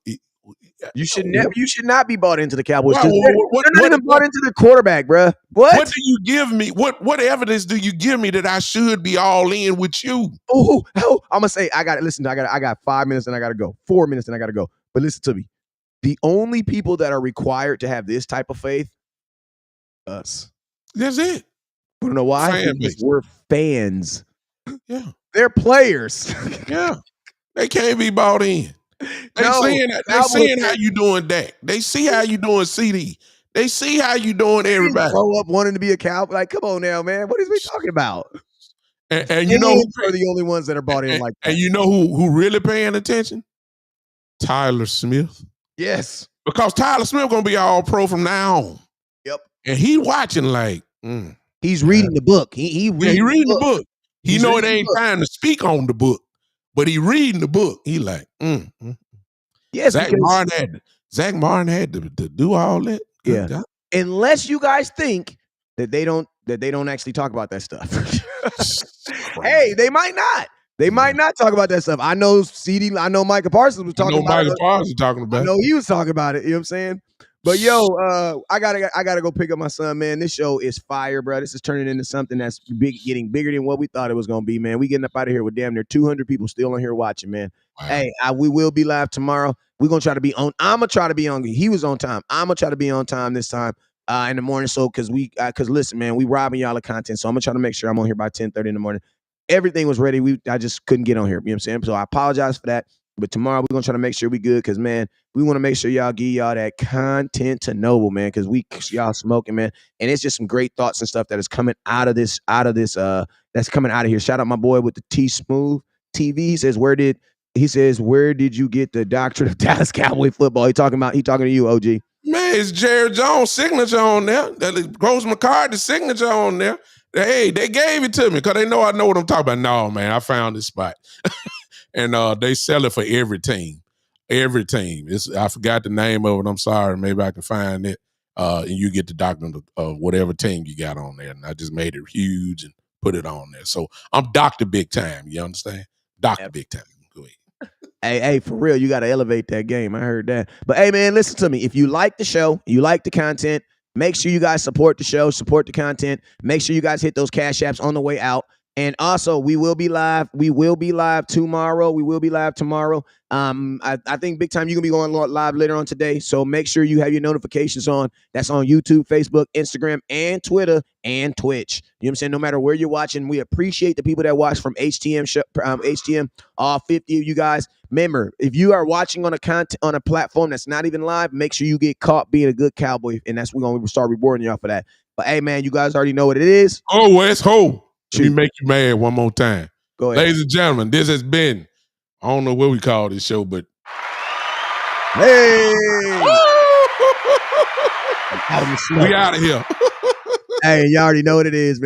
you should not be bought into the Cowboys. They're not even bought into the quarterback, bro. What do you give me? What evidence do you give me that I should be all in with you? Oh, I'm gonna say I got it. Listen, I got 5 minutes and I gotta go. 4 minutes and I gotta go. But listen to me. The only people that are required to have this type of faith, us. That's it. I don't know why. Because we're fans. Yeah. They're players. Yeah. They can't be bought in. They seeing how you doing Dak. They see how you doing CD. They see how you doing everybody. Grow up wanting to be a Cowboy. Like, come on now, man. What is we talking about? And you know who are the only ones that are bought in like that. And you know who really paying attention? Tyler Smith. Yes. Because Tyler Smith gonna be all pro from now on. Yep. And he watching like he's reading the book. He reading the book. He know it ain't time to speak on the book, but he reading the book. He like, yes. Zach Martin had to do all that. Yeah. God. Unless you guys think that they don't actually talk about that stuff. Hey, they might not. They might not talk about that stuff. I know I know Micah Parsons was talking about it. I know he was talking about it. You know what I'm saying? But yo, I gotta go pick up my son, man. This show is fire, bro. This is turning into something that's getting bigger than what we thought it was gonna be, man. We getting up out of here with damn near 200 people still on here watching, man. Wow. Hey, we will be live tomorrow. We're gonna try to be on. I'm gonna try to be on. He was on time. I'm gonna try to be on time this time in the morning. So because listen, man, we robbing y'all of content. So I'm gonna try to make sure I'm on here by 10:30 in the morning. Everything was ready. I just couldn't get on here. You know what I'm saying? So I apologize for that. But tomorrow we're gonna try to make sure we good because, man, we want to make sure y'all give y'all that content to Noble, man, because y'all smoking, man. And it's just some great thoughts and stuff that is coming out of this, that's coming out of here. Shout out my boy with the T Smooth TV. He says, where did you get the doctrine of Dallas Cowboy football? He talking to you, OG. Man, it's Jerry Jones' signature on there. That Gross McCarthy's signature on there. Hey, they gave it to me because they know I know what I'm talking about. No, man, I found this spot. And they sell it for every team. Every team. I forgot the name of it. I'm sorry. Maybe I can find it. And you get the doctrine of whatever team you got on there. And I just made it huge and put it on there. So I'm Dr. Big Time. You understand? Dr. Big Time. Go ahead. Hey, for real, you got to elevate that game. I heard that. But hey, man, listen to me. If you like the show, you like the content, make sure you guys support the show, support the content. Make sure you guys hit those cash apps on the way out. And also, we will be live. We will be live tomorrow. I think Big Time, you're going to be going live later on today. So make sure you have your notifications on. That's on YouTube, Facebook, Instagram, and Twitter, and Twitch. You know what I'm saying? No matter where you're watching, we appreciate the people that watch from HTM, all 50 of you guys. Remember, if you are watching on a platform that's not even live, make sure you get caught being a good Cowboy. And that's we're going to start rewarding y'all for that. But hey, man, you guys already know what it is. Oh, West Ho. Let me make you mad one more time. Go ahead. Ladies and gentlemen, this has been, I don't know what we call this show, but hey! Out in the snow. We out of here. Hey, you already know what it is, man.